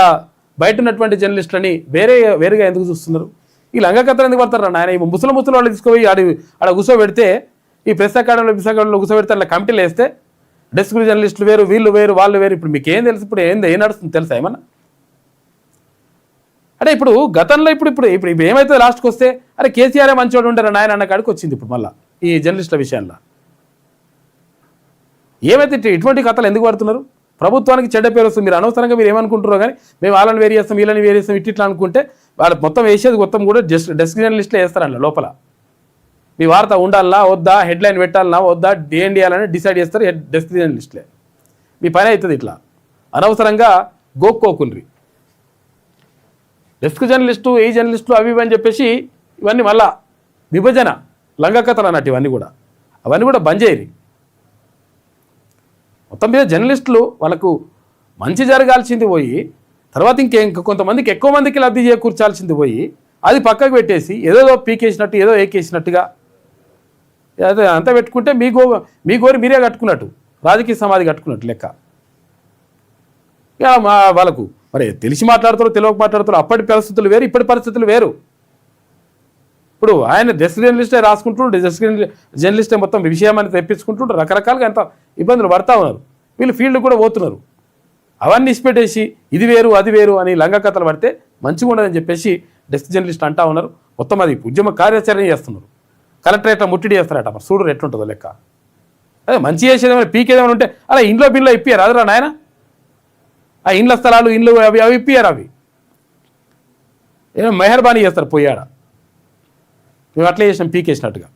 బయట ఉన్నటువంటి జర్నలిస్టులని వేరుగా ఎందుకు చూస్తున్నారు? ఈ లంగకత్తలు ఎందుకు పడతారు నాయన? ఈ ముసలి వాళ్ళు తీసుకుపోయి ఆడ కూర్చోబెడితే, ఈ ప్రెస్ అకాడమీలో కూర్చోబెడితే అలా కమిటీలు వేస్తే డెస్క్ జర్నలిస్టులు వేరు, వీళ్ళు వేరు, వాళ్ళు వేరు. ఇప్పుడు మీకు ఏం తెలుసు? ఇప్పుడు ఏం నడుస్తుంది తెలుసా ఏమన్నా? అంటే ఇప్పుడు గతంలో ఇప్పుడు ఏమైతే లాస్ట్కి వస్తే అరే కేసీఆర్ మంచివాడు ఉంటారు నాయన అన్న కాడికి వచ్చింది. ఇప్పుడు మళ్ళీ ఈ జర్నలిస్టుల విషయంలో ఏమైతే ఇటువంటి కథలు ఎందుకు పడుతున్నారు? ప్రభుత్వానికి చెడ్డ పేరు వస్తుంది. మీరు అనవసరంగా మీరు ఏమనుకుంటారో కానీ మేము వాళ్ళని వేరు చేస్తాం, వీళ్ళని వేరు చేస్తాం, ఇట్లా అనుకుంటే వాళ్ళు మొత్తం వేసేది మొత్తం కూడా డెస్క్ జర్నలిస్టులే వేస్తారండి లోపల. మీ వార్త ఉండాలన్నా వద్దా, హెడ్లైన్ పెట్టాలన్నా వద్దా, ఏం చేయాలని డిసైడ్ చేస్తారు డెస్క్ జర్నలిస్టులే. మీ పని అవుతుంది ఇట్లా అనవసరంగా గోక్కోకుండ్రి. డెస్క్ జర్నలిస్టు, ఈ జర్నలిస్టులు అవి అని చెప్పేసి ఇవన్నీ మళ్ళా విభజన లంగకథలు అన్నట్టు ఇవన్నీ కూడా బంద్ చేయరు. మొత్తం మీద జర్నలిస్టులు వాళ్ళకు మంచి జరగాల్సింది పోయి తర్వాత కొంతమందికి ఎక్కువ మందికి లబ్ధి చేకూర్చాల్సింది పోయి అది పక్కకు పెట్టేసి ఏదో పీకేసినట్టు ఏదో ఏకేసినట్టుగా అంతా పెట్టుకుంటే మీ గోరి మీరే కట్టుకున్నట్టు. రాజకీయ సమాధి కట్టుకున్నట్టు లెక్క. ఇక వాళ్ళకు మరి తెలిసి మాట్లాడుతారో తెలియక మాట్లాడుతారో, అప్పటి పరిస్థితులు వేరు, ఇప్పటి పరిస్థితులు వేరు. ఇప్పుడు ఆయన డెస్క్ జర్నలిస్టే రాసుకుంటుండ్రు, డెస్క్ జర్నలిస్టే మొత్తం విషయం అని తెప్పించుకుంటుండ్రు, రకరకాలుగా ఎంత ఇబ్బందులు పడతా ఉన్నారు. వీళ్ళు ఫీల్డ్ కూడా పోతున్నారు. అవన్నీ ఇచ్చిపెట్టేసి ఇది వేరు అది వేరు అని లంగ కథలు పడితే మంచిగా ఉండదని చెప్పేసి డెస్క్ జర్నలిస్ట్ అంటా ఉన్నారు. మొత్తం అది ఉద్యమ కార్యాచరణ చేస్తున్నారు. కలెక్టరేట్లో ముట్టడి చేస్తారట. మరి చూడు ఎట్లుంటుందో లెక్క. అదే మంచి చేసేదేమైనా పీకేదేమైనా ఉంటే అలా ఇంట్లో బిల్లు ఇప్పియారు అదరా నాయన. ఆ ఇండ్ల స్థలాలు ఇండ్లు అవి ఇప్పియారు. అవి ఏమో మెహర్బానీ చేస్తారు పోయాడ. మేము అట్లా చేసినాం పీకేసినట్టుగా.